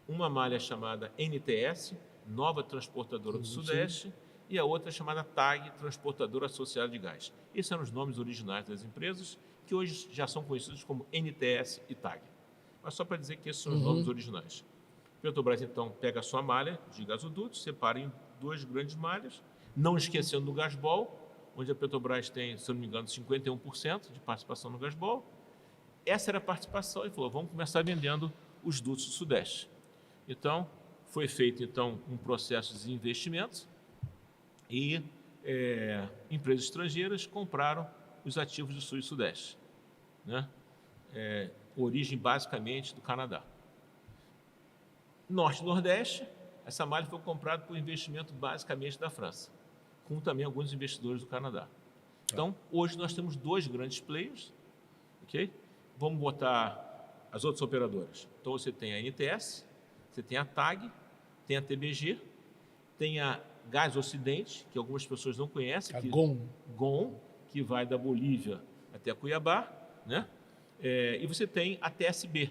Uma malha chamada NTS, Nova Transportadora do Sudeste, e a outra chamada TAG, Transportadora Associada de Gás. Esses eram os nomes originais das empresas, que hoje já são conhecidos como NTS e TAG. Mas só para dizer que esses são os nomes originais. A Petrobras, então, pega a sua malha de gasodutos, separa em duas grandes malhas, não esquecendo do Gasbol, onde a Petrobras tem, se não me engano, 51% de participação no Gasbol. Essa era a participação e falou, vamos começar vendendo os dutos do Sudeste. Então, foi feito então um processo de investimentos e empresas estrangeiras compraram os ativos do Sul e Sudeste, né? Origem basicamente do Canadá. Norte e Nordeste, essa malha foi comprada por investimento basicamente da França, com também alguns investidores do Canadá. Então, hoje nós temos dois grandes players, ok? Vamos botar as outras operadoras. Então, você tem a NTS, você tem a TAG, tem a TBG, tem a Gás Ocidente, que algumas pessoas não conhecem. GOM, que vai da Bolívia até Cuiabá, né? E você tem a TSB,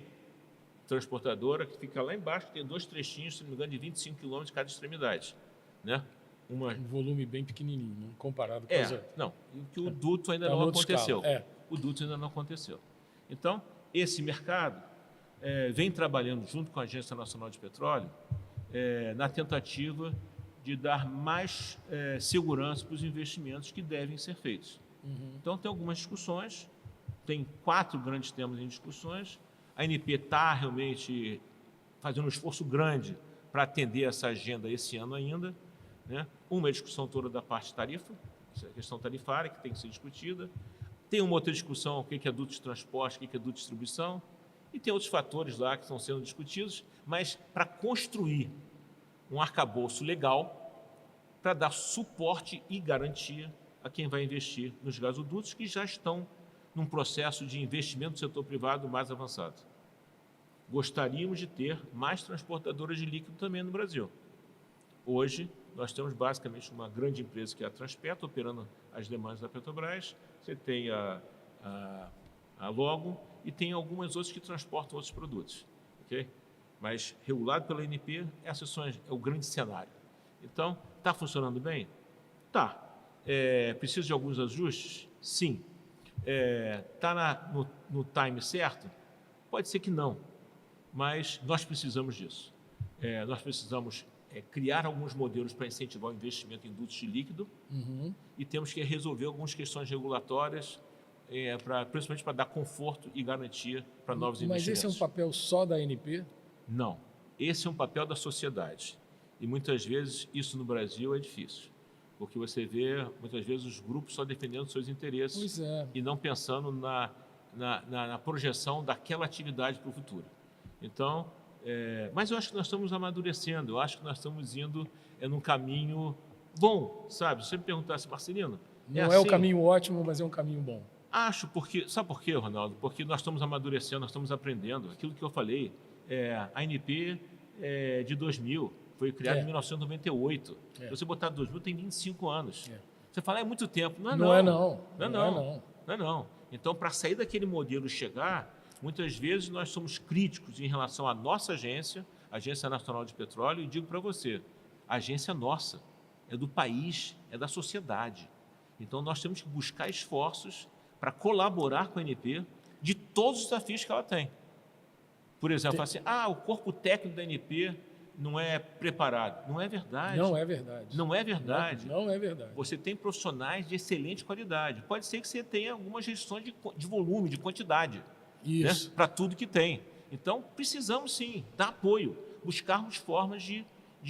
transportadora, que fica lá embaixo, que tem dois trechinhos, se não me engano, de 25 km de cada extremidade, né? Um volume bem pequenininho, né? Comparado com as outras. Não, que o duto ainda não aconteceu. O duto ainda não aconteceu. Então, esse mercado vem trabalhando junto com a Agência Nacional de Petróleo na tentativa de dar mais segurança para os investimentos que devem ser feitos. Então, tem algumas discussões, tem 4 grandes temas em discussões. A ANP está realmente fazendo um esforço grande para atender essa agenda esse ano ainda, né? Uma é a discussão toda da parte tarifa, a questão tarifária que tem que ser discutida. Tem uma outra discussão, o que é duto de transporte, o que é duto de distribuição, e tem outros fatores lá que estão sendo discutidos, mas para construir um arcabouço legal para dar suporte e garantia a quem vai investir nos gasodutos que já estão num processo de investimento do setor privado mais avançado. Gostaríamos de ter mais transportadoras de líquido também no Brasil. Hoje, nós temos basicamente uma grande empresa que é a Transpetro, operando as demandas da Petrobras. Você tem a Logo e tem algumas outras que transportam outros produtos. Okay? Mas, regulado pela ANP, essas é o grande cenário. Então, está funcionando bem? Tá. Precisa de alguns ajustes? Sim. Está no time certo? Pode ser que não, mas nós precisamos disso. Nós precisamos criar alguns modelos para incentivar o investimento em dutos de líquido e temos que resolver algumas questões regulatórias, principalmente para dar conforto e garantia para novos investimentos. Mas esse é um papel só da ANP? Não. Esse é um papel da sociedade. E muitas vezes isso no Brasil é difícil, porque você vê muitas vezes os grupos só defendendo seus interesses e não pensando na projeção daquela atividade para o futuro. Então, mas eu acho que nós estamos amadurecendo, eu acho que nós estamos indo num caminho bom, sabe? Se você me perguntasse, Marcelino... Não é o caminho ótimo, mas é um caminho bom. Acho, porque... Sabe por quê, Ronaldo? Porque nós estamos amadurecendo, nós estamos aprendendo. Aquilo que eu falei, a ANP de 2000, foi criada em 1998. Se você botar 2000, tem 25 anos. Você fala, é muito tempo. Não é não. Então, para sair daquele modelo e chegar... Muitas vezes nós somos críticos em relação à nossa agência, a Agência Nacional de Petróleo, e digo para você, a agência é nossa, é do país, é da sociedade. Então, nós temos que buscar esforços para colaborar com a ANP de todos os desafios que ela tem. Por exemplo, assim, o corpo técnico da ANP não é preparado. Não é verdade. Não é verdade. Não é verdade. Não é verdade. Você tem profissionais de excelente qualidade. Pode ser que você tenha algumas restrições de volume, de quantidade, Isso. né? Para tudo que tem. Então, precisamos sim dar apoio, buscarmos formas de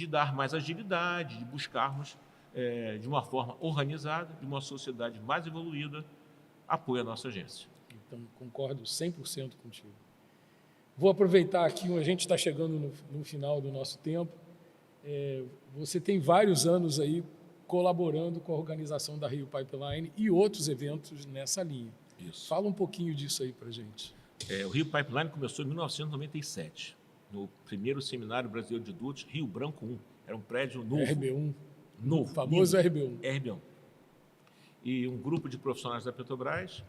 dar mais agilidade, de buscarmos, de uma forma organizada, de uma sociedade mais evoluída, apoio à nossa agência. Então, concordo 100% contigo. Vou aproveitar aqui, a gente está chegando no final do nosso tempo. Você tem vários anos aí colaborando com a organização da Rio Pipeline e outros eventos nessa linha. Isso. Fala um pouquinho disso aí para a gente. O Rio Pipeline começou em 1997, no primeiro Seminário Brasileiro de Dutos, Rio Branco 1. Era um prédio novo. RB1. Novo. O famoso lindo. RB1. RB1. E um grupo de profissionais da Petrobras,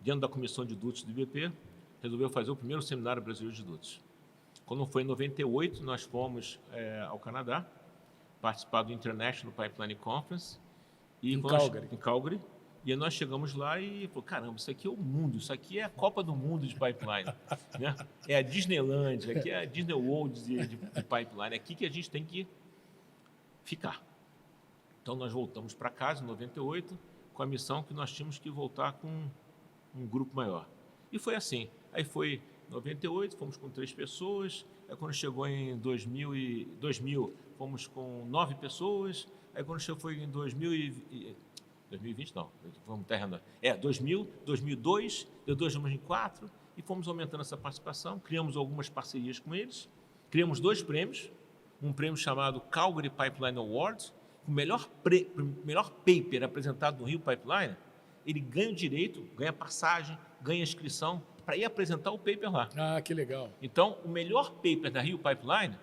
dentro da comissão de dutos do IBP, resolveu fazer o primeiro Seminário Brasileiro de Dutos. Quando foi em 98, nós fomos ao Canadá, participar do International Pipeline Conference. Em Calgary. E nós chegamos lá e falamos, caramba, isso aqui é o mundo, isso aqui é a Copa do Mundo de pipeline. Né? É a Disneyland, aqui é a Disney World de pipeline, é aqui que a gente tem que ficar. Então, nós voltamos para casa em 98, com a missão que nós tínhamos que voltar com um grupo maior. E foi assim. Aí foi 98, fomos com 3 pessoas. Aí quando chegou em 2000, fomos com 9 pessoas. Aí quando foi em 2020, não, vamos terreno. 2000, 2002, depois fomos em 4 e fomos aumentando essa participação. Criamos algumas parcerias com eles. Criamos 2 prêmios. Um prêmio chamado Calgary Pipeline Award. O melhor paper apresentado no Rio Pipeline, ele ganha o direito, ganha passagem, ganha inscrição para ir apresentar o paper lá. Ah, que legal. Então, o melhor paper da Rio Pipeline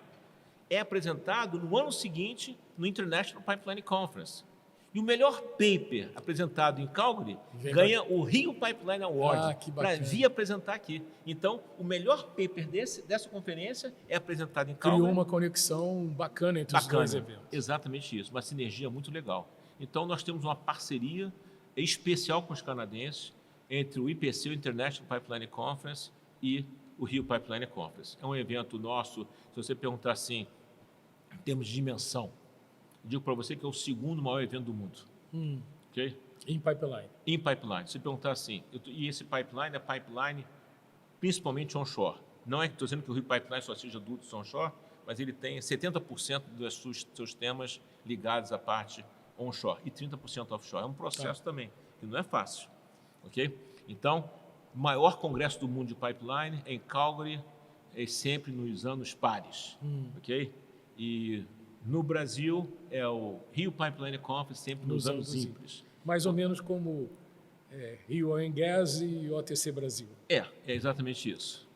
é apresentado no ano seguinte no International Pipeline Conference. E o melhor paper apresentado em Calgary ganha o Rio Pipeline Award para vir apresentar aqui. Então, o melhor paper dessa conferência é apresentado em Calgary. Criou uma conexão bacana entre os dois eventos. Exatamente isso, uma sinergia muito legal. Então, nós temos uma parceria especial com os canadenses entre o IPC, o International Pipeline Conference, e o Rio Pipeline Conference. É um evento nosso, se você perguntar assim, em termos de dimensão, digo para você que é o 2º maior evento do mundo. Okay? Em pipeline. Em pipeline. Se perguntar assim, e esse pipeline é pipeline principalmente onshore. Não é que estou dizendo que o Rio Pipeline só seja dutos onshore, mas ele tem 70% dos seus temas ligados à parte onshore e 30% offshore. É um processo também, que não é fácil. Ok? Então, o maior congresso do mundo de pipeline é em Calgary, é sempre nos anos pares. Ok? E no Brasil, é o Rio Pipeline Conference, sempre nos anos ímpares. Mais ou menos como Rio Oil and Gas e OTC Brasil. É exatamente isso.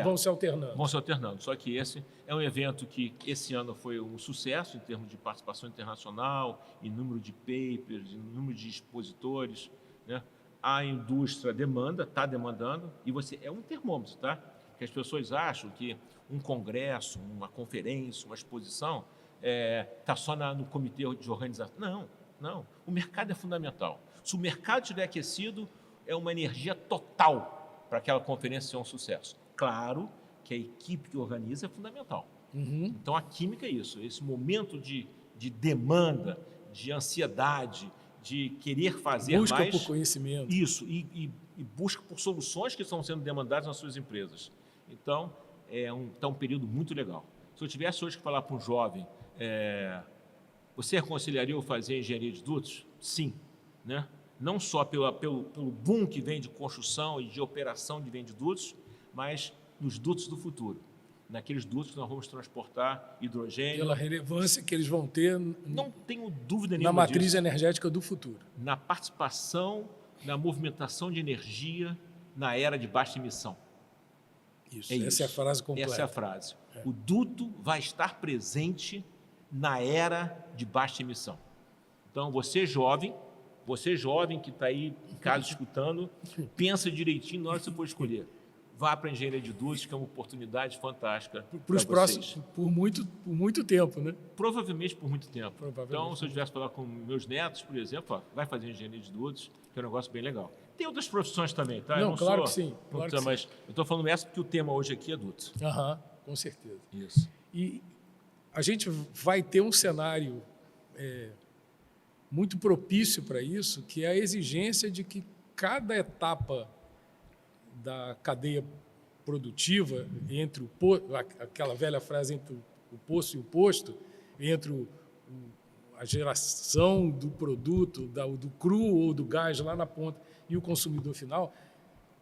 Vão se alternando. Vão se alternando. Só que esse é um evento que esse ano foi um sucesso em termos de participação internacional, em número de papers, em número de expositores. Né? A indústria está demandando, e você é um termômetro, tá? Que as pessoas acham que um congresso, uma conferência, uma exposição está só no comitê de organização. Não. O mercado é fundamental. Se o mercado estiver aquecido, é uma energia total para aquela conferência ser um sucesso. Claro que a equipe que organiza é fundamental. Então, a química é isso. Esse momento de demanda, de ansiedade, de querer fazer busca mais... Busca por conhecimento. Isso, e busca por soluções que estão sendo demandadas nas suas empresas. Então, está um período muito legal. Se eu tivesse hoje que falar para um jovem, você aconselharia eu fazer engenharia de dutos? Sim. Né? Não só pelo boom que vem de construção e de operação de dutos, mas nos dutos do futuro. Naqueles dutos que nós vamos transportar hidrogênio. Pela relevância que eles vão ter. Não tenho dúvida nenhuma na matriz energética do futuro. Na participação, na movimentação de energia na era de baixa emissão. Essa é a frase completa. Essa é a frase. O duto vai estar presente na era de baixa emissão. Então, você jovem que está aí em casa escutando, pensa direitinho na hora que você for escolher. Vá para a engenharia de dutos, que é uma oportunidade fantástica para os próximos, por muito tempo, né? Provavelmente por muito tempo. Então, se eu tivesse falar com meus netos, por exemplo, vai fazer engenharia de dutos, que é um negócio bem legal. Tem outras profissões também, tá? Não, claro que sim. Mas eu estou falando essa porque o tema hoje aqui é dutos. Com certeza. Isso. E a gente vai ter um cenário muito propício para isso, que é a exigência de que cada etapa da cadeia produtiva, entre aquela velha frase entre o poço e o posto, entre a geração do produto, do cru ou do gás lá na ponta e o consumidor final,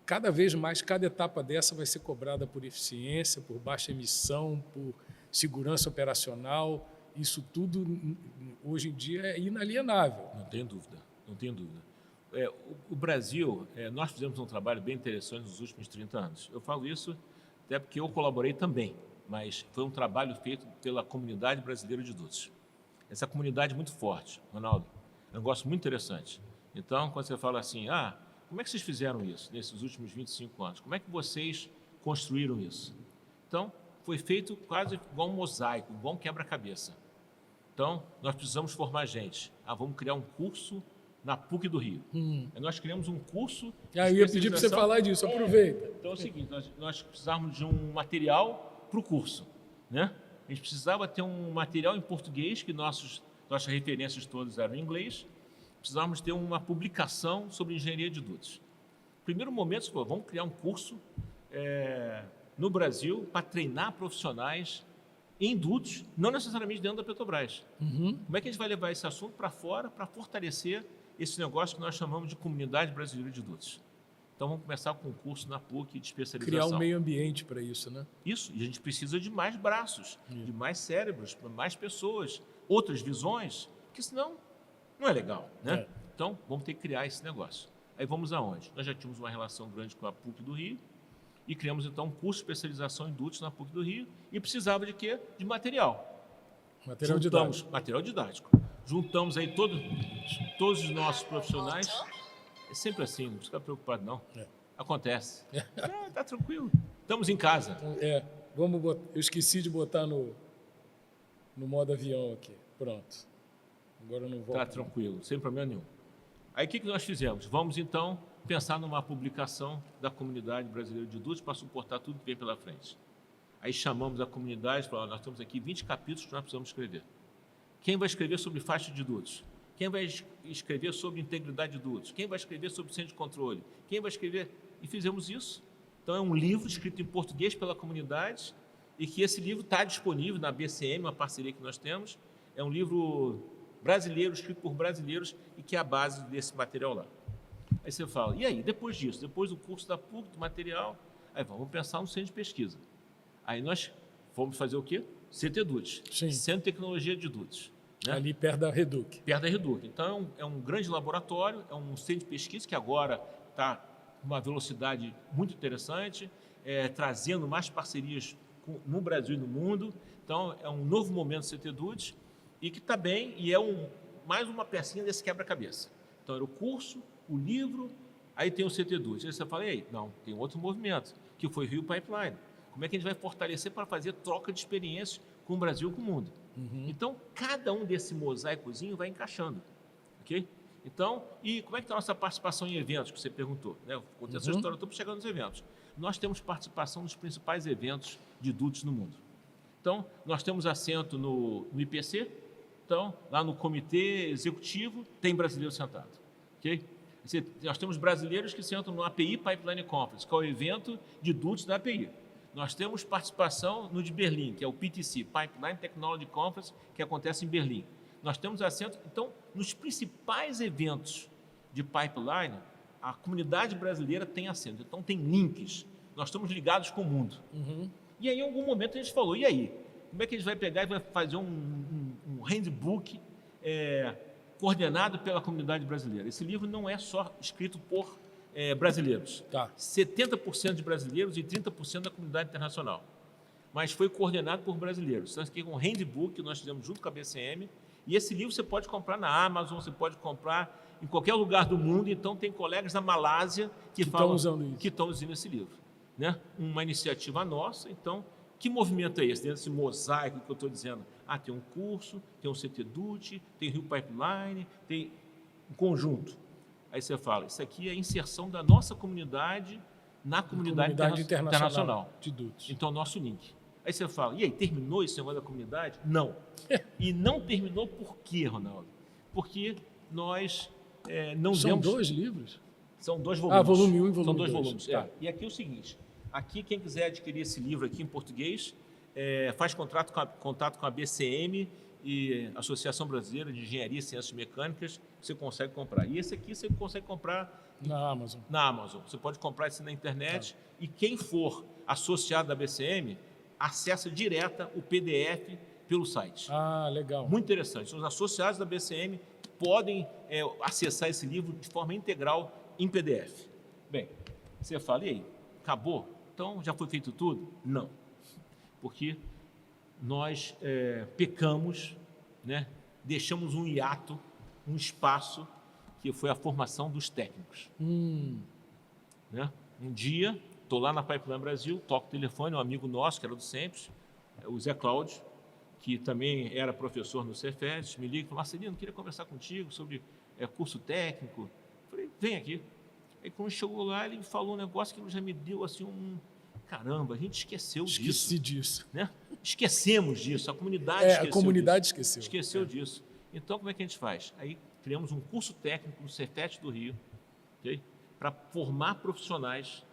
cada vez mais, cada etapa dessa vai ser cobrada por eficiência, por baixa emissão, por segurança operacional. Isso tudo, hoje em dia, é inalienável. Não tem dúvida, não tem dúvida. O Brasil, nós fizemos um trabalho bem interessante nos últimos 30 anos. Eu falo isso até porque eu colaborei também, mas foi um trabalho feito pela comunidade brasileira de dutos. Essa comunidade é muito forte, Ronaldo, é um negócio muito interessante. Então, quando você fala assim, como é que vocês fizeram isso nesses últimos 25 anos? Como é que vocês construíram isso? Então, foi feito quase igual um mosaico, igual um quebra-cabeça. Então, nós precisamos formar gente. Vamos criar um curso na PUC do Rio. Nós criamos um curso de eu ia pedir para você falar disso, aproveita. Então é o seguinte, nós precisávamos de um material para o curso, né? A gente precisava ter um material em português, que nossas referências todas eram em inglês. Precisávamos ter uma publicação sobre engenharia de dutos. No primeiro momento, você falou, vamos criar um curso no Brasil para treinar profissionais em dutos, não necessariamente dentro da Petrobras. Como é que a gente vai levar esse assunto para fora para fortalecer esse negócio que nós chamamos de Comunidade Brasileira de Dutos? Então, vamos começar com um curso na PUC de especialização. Criar um meio ambiente para isso, né? Isso, e a gente precisa de mais braços, de mais cérebros, mais pessoas, outras visões, porque senão não é legal, né? Então, vamos ter que criar esse negócio. Aí vamos aonde? Nós já tínhamos uma relação grande com a PUC do Rio e criamos, então, um curso de especialização em dutos na PUC do Rio e precisava de quê? De material. Didático. Material didático. Juntamos aí todos os nossos profissionais. É sempre assim, não precisa ficar preocupado, não. Acontece. Tá tranquilo. Estamos em casa. Eu esqueci de botar no modo avião aqui. Pronto. Agora eu não vou. Tá tranquilo, sem problema nenhum. Aí o que nós fizemos? Vamos, então, pensar numa publicação da Comunidade Brasileira de Dutos para suportar tudo que vem pela frente. Aí chamamos a comunidade e falamos, nós temos aqui 20 capítulos que nós precisamos escrever. Quem vai escrever sobre faixa de dutos? Quem vai escrever sobre integridade de dutos? Quem vai escrever sobre centro de controle? Quem vai escrever? E fizemos isso. Então, é um livro escrito em português pela comunidade e que esse livro está disponível na BCM, uma parceria que nós temos. É um livro brasileiro, escrito por brasileiros e que é a base desse material lá. Aí você fala, e aí, depois disso? Depois do curso da PUC, do material, aí vamos pensar no centro de pesquisa. Aí nós fomos fazer o quê? CT-Dutos, Centro de Tecnologia de Dutos. Né? Ali perto da Reduc. Perto da Reduc. Então, é um grande laboratório, é um centro de pesquisa que agora está com uma velocidade muito interessante, trazendo mais parcerias no Brasil e no mundo. Então, é um novo momento do CT-Dutos e que está bem e é mais uma pecinha desse quebra-cabeça. Então, era o curso, o livro, aí tem o CT-Dutos. Aí você fala, e aí? Não, tem outro movimento, que foi o Rio Pipeline. Como é que a gente vai fortalecer para fazer troca de experiências com o Brasil e com o mundo? Então, cada um desse mosaicozinho vai encaixando, ok? Então, e como é que está a nossa participação em eventos, que você perguntou? Né? Eu contei essa história toda chegando nos eventos. Nós temos participação nos principais eventos de dutos no mundo. Então, nós temos assento no IPC, então, lá no comitê executivo, tem brasileiro sentado, ok? Nós temos brasileiros que sentam no API Pipeline Conference, que é o evento de dutos da API. Nós temos participação no de Berlim, que é o PTC, Pipeline Technology Conference, que acontece em Berlim. Nós temos assento, então, nos principais eventos de pipeline, a comunidade brasileira tem assento. Então, tem links. Nós estamos ligados com o mundo. E aí, em algum momento, a gente falou, e aí? Como é que a gente vai pegar e vai fazer um handbook coordenado pela comunidade brasileira? Esse livro não é só escrito por brasileiros. 70% de brasileiros e 30% da comunidade internacional. Mas foi coordenado por brasileiros. Então, aqui é um handbook que nós fizemos junto com a BCM. E esse livro você pode comprar na Amazon, você pode comprar em qualquer lugar do mundo. Então, tem colegas da Malásia que estão usando esse livro. Né? Uma iniciativa nossa. Então, que movimento é esse? Dentro desse mosaico que eu estou dizendo. Tem um curso, tem um CT-Dut, tem Rio Pipeline, tem um conjunto. Aí você fala, isso aqui é a inserção da nossa comunidade na comunidade internacional de dutos. Então, nosso link. Aí você fala, e aí, terminou esse negócio da comunidade? Não. E não terminou por quê, Ronaldo? Porque nós não São demos... 2 livros? São 2 volumes. Volume 1 e volume 2. São 2 volumes, Tá. E aqui é o seguinte, aqui quem quiser adquirir esse livro aqui em português, faz contato com a BCM e Associação Brasileira de Engenharia e Ciências Mecânicas, você consegue comprar. E esse aqui você consegue comprar Na Amazon. na Amazon. Você pode comprar isso na internet e quem for associado da BCM, acessa direta o PDF pelo site. Legal. Muito interessante. Os associados da BCM podem acessar esse livro de forma integral em PDF. Bem, você fala, e aí, acabou? Então, já foi feito tudo? Não. Porque nós pecamos, né? Deixamos um hiato, um espaço, que foi a formação dos técnicos. Né? Um dia, estou lá na Pipeline Brasil, toco o telefone, um amigo nosso, que era do Sempre, o Zé Cláudio, que também era professor no Cefet, me liga e falou, Marcelino, queria conversar contigo sobre curso técnico. Eu falei, vem aqui. Aí quando chegou lá, ele falou um negócio que já me deu assim caramba, a gente esqueceu disso. Esqueci disso. Né? Esquecemos disso, a comunidade esqueceu a comunidade disso. Esqueceu disso. Então, como é que a gente faz? Aí criamos um curso técnico no Cefet do Rio, okay? Para formar profissionais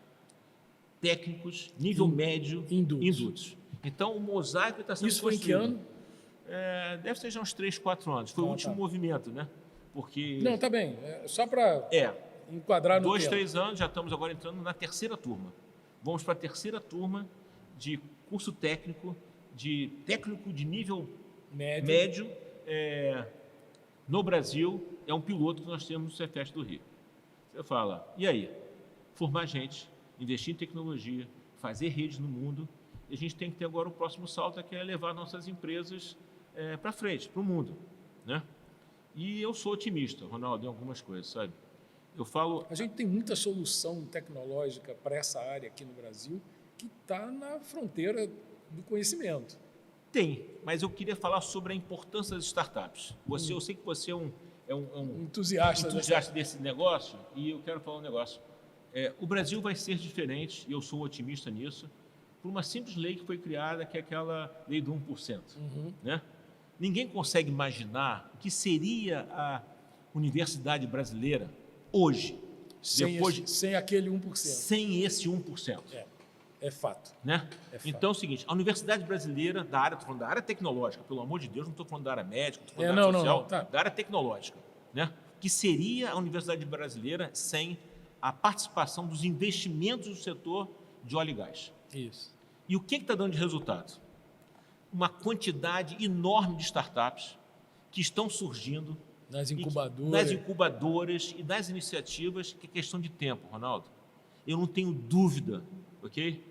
técnicos, nível médio, em dutos. Então, o mosaico está sendo construído. Isso foi em que ano? Deve ser já uns 3, 4 anos. Foi o último movimento, né? Porque... Não, tá bem. Só para enquadrar no 2, 3 anos, já estamos agora entrando na terceira turma. Vamos para a terceira turma de curso técnico de nível médio no Brasil. É um piloto que nós temos no Cefet do Rio. Você fala, e aí? Formar gente, investir em tecnologia, fazer redes no mundo. E a gente tem que ter agora o próximo salto, que é levar nossas empresas para frente, para o mundo. Né? E eu sou otimista, Ronaldo, em algumas coisas, sabe? Eu falo... A gente tem muita solução tecnológica para essa área aqui no Brasil que está na fronteira do conhecimento. Tem, mas eu queria falar sobre a importância das startups. Eu sei que você é um entusiasta desse negócio, e eu quero falar um negócio. O Brasil vai ser diferente, e eu sou otimista nisso, por uma simples lei que foi criada, que é aquela lei do 1%. Né? Ninguém consegue imaginar o que seria a universidade brasileira hoje, sem aquele 1%. Sem esse 1%. É fato. Né? Então é o seguinte, a universidade brasileira, estou falando da área tecnológica, pelo amor de Deus, não estou falando da área médica, estou falando da área social, da área tecnológica. Né? Que seria a universidade brasileira sem a participação dos investimentos do setor de óleo e gás. Isso. E o que está dando de resultado? Uma quantidade enorme de startups que estão surgindo nas incubadoras e das iniciativas, que é questão de tempo, Ronaldo. Eu não tenho dúvida, ok?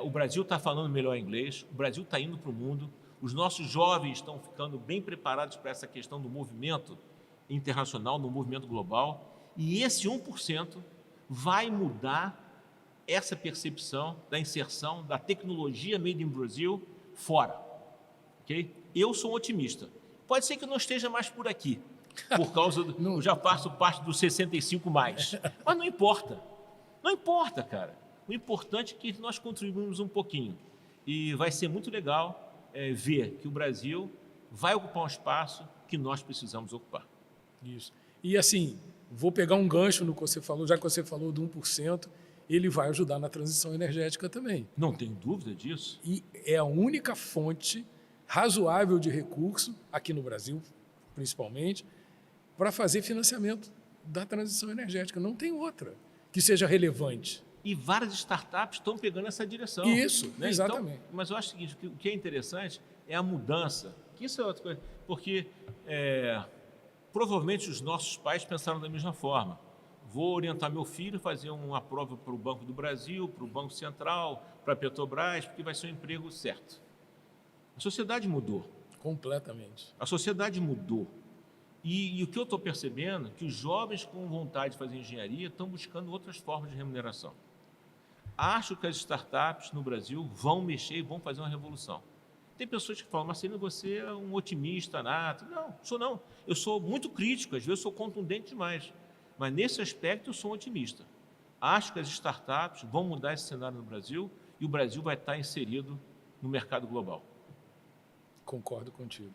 O Brasil está falando melhor inglês, o Brasil está indo para o mundo, os nossos jovens estão ficando bem preparados para essa questão do movimento internacional, no movimento global, e esse 1% vai mudar essa percepção da inserção da tecnologia made in Brasil fora. Okay? Eu sou um otimista. Pode ser que eu não esteja mais por aqui, por causa eu já faço parte dos 65 mais. Mas não importa. Não importa, cara. O importante é que nós contribuímos um pouquinho. E vai ser muito legal ver que o Brasil vai ocupar um espaço que nós precisamos ocupar. Isso. E assim, vou pegar um gancho no que você falou, já que você falou do 1%, ele vai ajudar na transição energética também. Não tenho dúvida disso. E é a única fonte razoável de recurso, aqui no Brasil, principalmente, para fazer financiamento da transição energética. Não tem outra que seja relevante. E várias startups estão pegando essa direção. Isso, né? exatamente. Então, mas eu acho o seguinte, o que é interessante é a mudança. Que isso é outra coisa, porque provavelmente os nossos pais pensaram da mesma forma. Vou orientar meu filho a fazer uma prova para o Banco do Brasil, para o Banco Central, para a Petrobras, porque vai ser um emprego certo. A sociedade mudou. Completamente. A sociedade mudou. E o que eu estou percebendo é que os jovens com vontade de fazer engenharia estão buscando outras formas de remuneração. Acho que as startups no Brasil vão mexer e vão fazer uma revolução. Tem pessoas que falam, Marcelino, você é um otimista nato. Não, sou não. Eu sou muito crítico, às vezes sou contundente demais. Mas nesse aspecto eu sou um otimista. Acho que as startups vão mudar esse cenário no Brasil e o Brasil vai estar inserido no mercado global. Concordo contigo.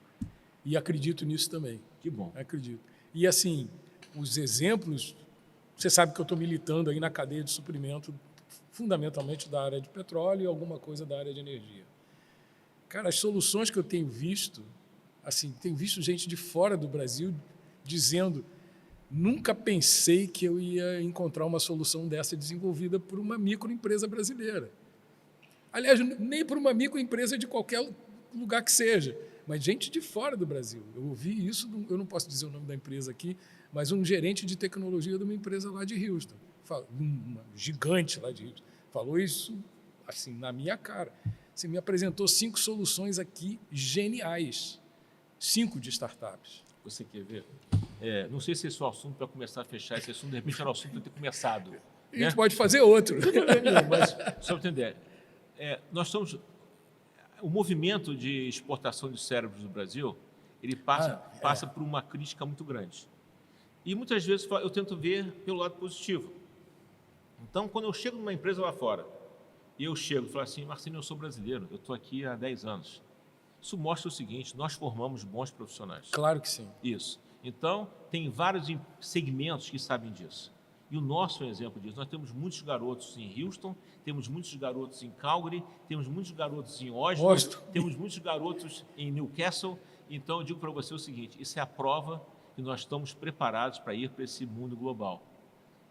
E acredito nisso também. Que bom. Acredito. E, assim, os exemplos... Você sabe que eu estou militando aí na cadeia de suprimento, fundamentalmente da área de petróleo e alguma coisa da área de energia. Cara, as soluções que eu tenho visto, assim, tenho visto gente de fora do Brasil dizendo: nunca pensei que eu ia encontrar uma solução dessa desenvolvida por uma microempresa brasileira. Aliás, nem por uma microempresa de qualquer lugar que seja, mas gente de fora do Brasil. Eu ouvi isso, eu não posso dizer o nome da empresa aqui, mas um gerente de tecnologia de uma empresa lá de Houston, uma gigante lá de Houston, falou isso assim na minha cara. Você me apresentou 5 soluções aqui geniais, 5 de startups. Você quer ver? Não sei se esse é o assunto para começar a fechar esse assunto, de repente era o assunto para ter começado. A gente pode fazer outro. Mas, só para entender, nós somos... O movimento de exportação de cérebros do Brasil, ele passa por uma crítica muito grande. E muitas vezes eu tento ver pelo lado positivo. Então, quando eu chego numa empresa lá fora, e eu chego e falo assim: Marcelino, eu sou brasileiro, eu estou aqui há 10 anos. Isso mostra o seguinte: nós formamos bons profissionais. Claro que sim. Isso. Então, tem vários segmentos que sabem disso. E o nosso é um exemplo disso. Nós temos muitos garotos em Houston, temos muitos garotos em Calgary, temos muitos garotos em Oslo, temos muitos garotos em Newcastle. Então, eu digo para você o seguinte: isso é a prova que nós estamos preparados para ir para esse mundo global.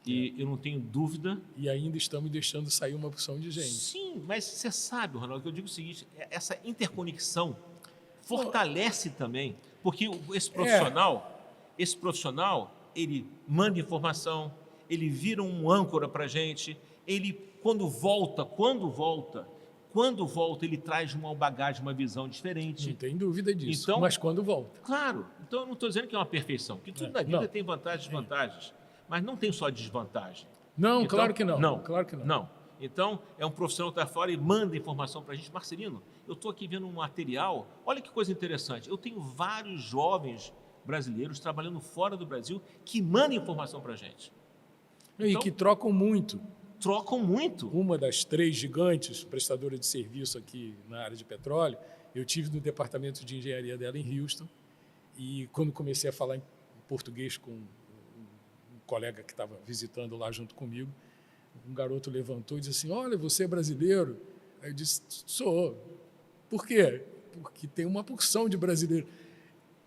E eu não tenho dúvida... E ainda estamos deixando sair uma porção de gente. Sim, mas você sabe, Ronaldo, que eu digo o seguinte: essa interconexão fortalece também, porque esse profissional, ele manda informação, ele vira um âncora para a gente, ele, quando volta, ele traz uma bagagem, uma visão diferente. Não tem dúvida disso, então, mas quando volta. Claro, então eu não estou dizendo que é uma perfeição, porque tudo na vida tem vantagens e desvantagens, mas não tem só desvantagem. Não, então, claro que não. Claro que não. Não. Então, é um profissional que está fora e manda informação para a gente. Marcelino, eu estou aqui vendo um material, olha que coisa interessante, eu tenho vários jovens brasileiros trabalhando fora do Brasil que mandam informação para a gente. E então, que trocam muito. Trocam muito. Uma das 3 gigantes prestadoras de serviço aqui na área de petróleo, eu tive no departamento de engenharia dela em Houston, e quando comecei a falar em português com um colega que estava visitando lá junto comigo, um garoto levantou e disse assim: olha, você é brasileiro? Aí eu disse: sou. Por quê? Porque tem uma porção de brasileiros.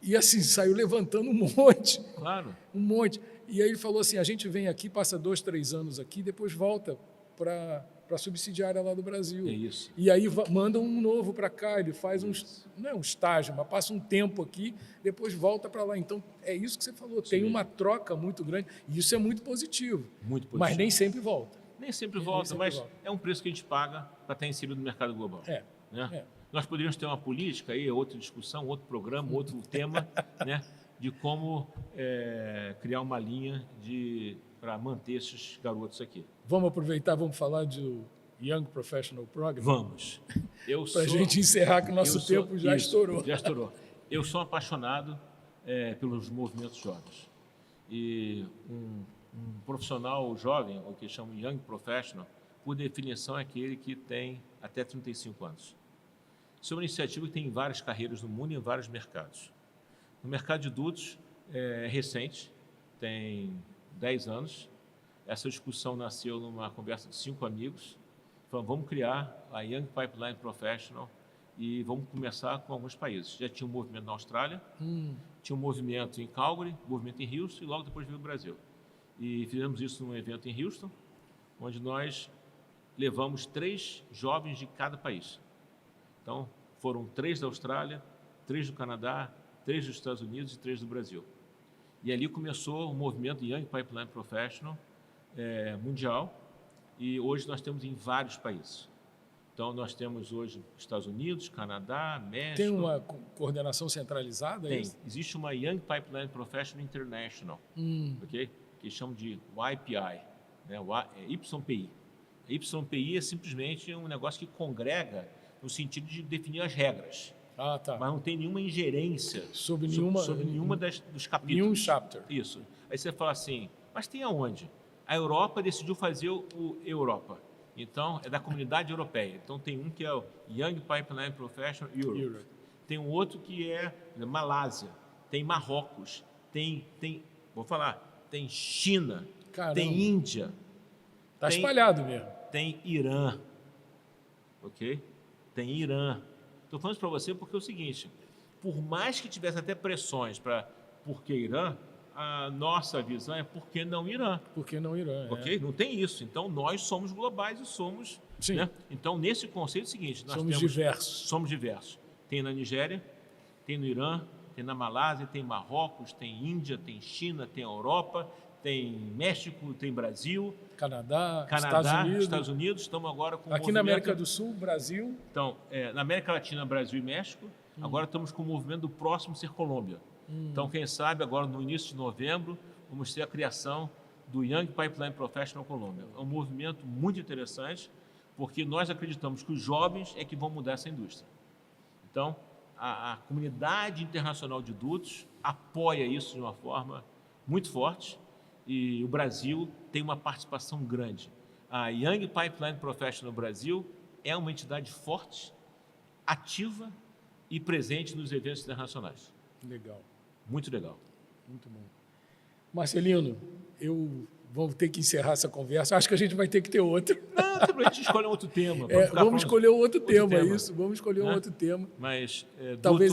E assim, saiu levantando um monte. Claro. Um monte. E aí ele falou assim: a gente vem aqui, passa 2, 3 anos aqui, depois volta para a subsidiária lá do Brasil. É isso. E aí manda um novo para cá, ele faz não é um estágio, mas passa um tempo aqui, depois volta para lá. Então, é isso que você falou, tem uma troca muito grande, e isso é muito positivo. Muito positivo. Mas nem sempre volta. Nem sempre volta, mas é um preço que a gente paga para estar inserido no mercado global. Né? Nós poderíamos ter uma política, aí, outra discussão, outro programa, outro tema, né, de como criar uma linha para manter esses garotos aqui. Vamos aproveitar, vamos falar do Young Professional Program? Vamos. Para a gente encerrar, que o nosso tempo já estourou. Já estourou. Eu sou apaixonado pelos movimentos jovens. E um profissional jovem, o que chamam Young Professional, por definição é aquele que tem até 35 anos. Isso é uma iniciativa que tem várias carreiras no mundo e em vários mercados. No mercado de adultos é recente, tem 10 anos. Essa discussão nasceu numa conversa de 5 amigos. Falamos: vamos criar a Young Pipeline Professional e vamos começar com alguns países. Já tinha um movimento na Austrália, tinha um movimento em Calgary, um movimento em Houston e logo depois veio o Brasil. E fizemos isso num evento em Houston, onde nós levamos 3 jovens de cada país. Então, foram 3 da Austrália, 3 do Canadá, 3 dos Estados Unidos e 3 do Brasil. E ali começou o movimento Young Pipeline Professional mundial, e hoje nós temos em vários países. Então, nós temos hoje Estados Unidos, Canadá, México... Tem uma coordenação centralizada? Tem. Existe uma Young Pipeline Professional International, okay? Que chamam de YPI, né? YPI. A YPI é simplesmente um negócio que congrega no sentido de definir as regras. Tá. Mas não tem nenhuma ingerência sobre nenhuma dos capítulos. Nenhum chapter. Isso. Aí você fala assim: mas tem aonde? A Europa decidiu fazer o Europa. Então, é da comunidade europeia. Então, tem um que é o Young Pipeline Professional Europe. Tem um outro que é Malásia, tem Marrocos, vou falar, tem China, Caramba. tem Índia. Está espalhado mesmo. Tem Irã, ok? Tem Irã. Estou falando isso para você porque é o seguinte, por mais que tivesse até pressões para por que Irã, a nossa visão é por que não Irã. Por que não Irã? Ok? Não tem isso. Então, nós somos globais e somos... Sim. Né? Então, nesse conceito é o seguinte... Nós somos diversos. Somos diversos. Tem na Nigéria, tem no Irã, tem na Malásia, tem Marrocos, tem Índia, tem China, tem Europa, tem México, tem Brasil... Canadá, Estados Unidos. Estamos agora com aqui na América do Sul, Brasil. Então, na América Latina, Brasil e México. Agora estamos com o movimento do próximo ser Colômbia. Então, quem sabe, agora no início de novembro, vamos ter a criação do Young Pipeline Professional Colômbia. É um movimento muito interessante, porque nós acreditamos que os jovens é que vão mudar essa indústria. Então, a comunidade internacional de dutos apoia isso de uma forma muito forte e o Brasil tem uma participação grande. A Young Pipeline Professional Brasil é uma entidade forte, ativa e presente nos eventos internacionais. Legal. Muito legal. Muito bom. Marcelino, eu vou ter que encerrar essa conversa. Acho que a gente vai ter que ter outra. Não, a gente escolhe um outro tema. Vamos escolher um outro tema, isso. Vamos escolher um outro tema. Mas talvez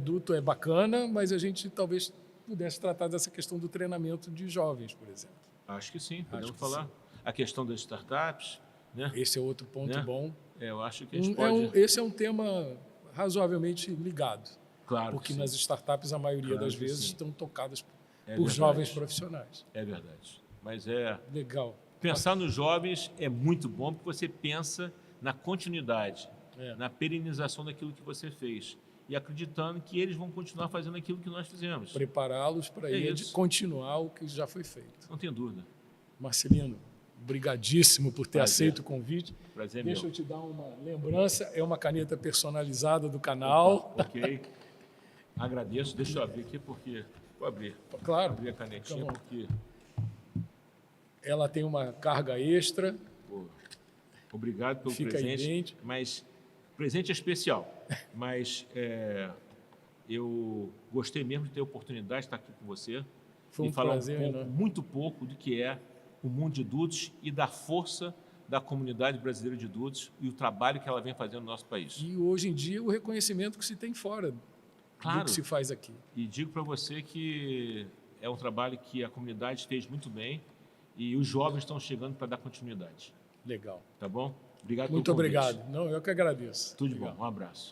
duto é bacana, mas a gente talvez pudesse tratar dessa questão do treinamento de jovens, por exemplo. Acho que sim, podemos falar. Sim. A questão das startups. Né? Esse é outro ponto bom. Eu acho que a gente pode... Esse é um tema razoavelmente ligado. Claro. Porque sim. nas startups, a maioria das vezes, sim. estão tocadas por verdade. Jovens profissionais. É verdade. Mas legal. Pensar nos jovens é muito bom, porque você pensa na continuidade, na perenização daquilo que você fez. E acreditando que eles vão continuar fazendo aquilo que nós fizemos. Prepará-los para continuar o que já foi feito. Não tem dúvida. Marcelino, brigadíssimo por ter aceito o convite. Prazer Deixa meu. eu te dar uma lembrança, é uma caneta personalizada do canal. Opa, ok. Agradeço. Deixa eu abrir aqui, porque... Vou abrir. Claro. Abrir a canetinha, porque... Ela tem uma carga extra. Pô, obrigado pelo Fica presente. Evidente. Mas presente é especial. Mas eu gostei mesmo de ter a oportunidade de estar aqui com você. Foi um prazer, muito pouco do que é o mundo de dutos e da força da comunidade brasileira de dutos e o trabalho que ela vem fazendo no nosso país. E hoje em dia o reconhecimento que se tem fora do que se faz aqui. E digo para você que é um trabalho que a comunidade fez muito bem e os jovens estão chegando para dar continuidade. Legal. Tá bom? Obrigado muito pelo convite. Obrigado. Não, eu que agradeço. Tudo de bom. Um abraço.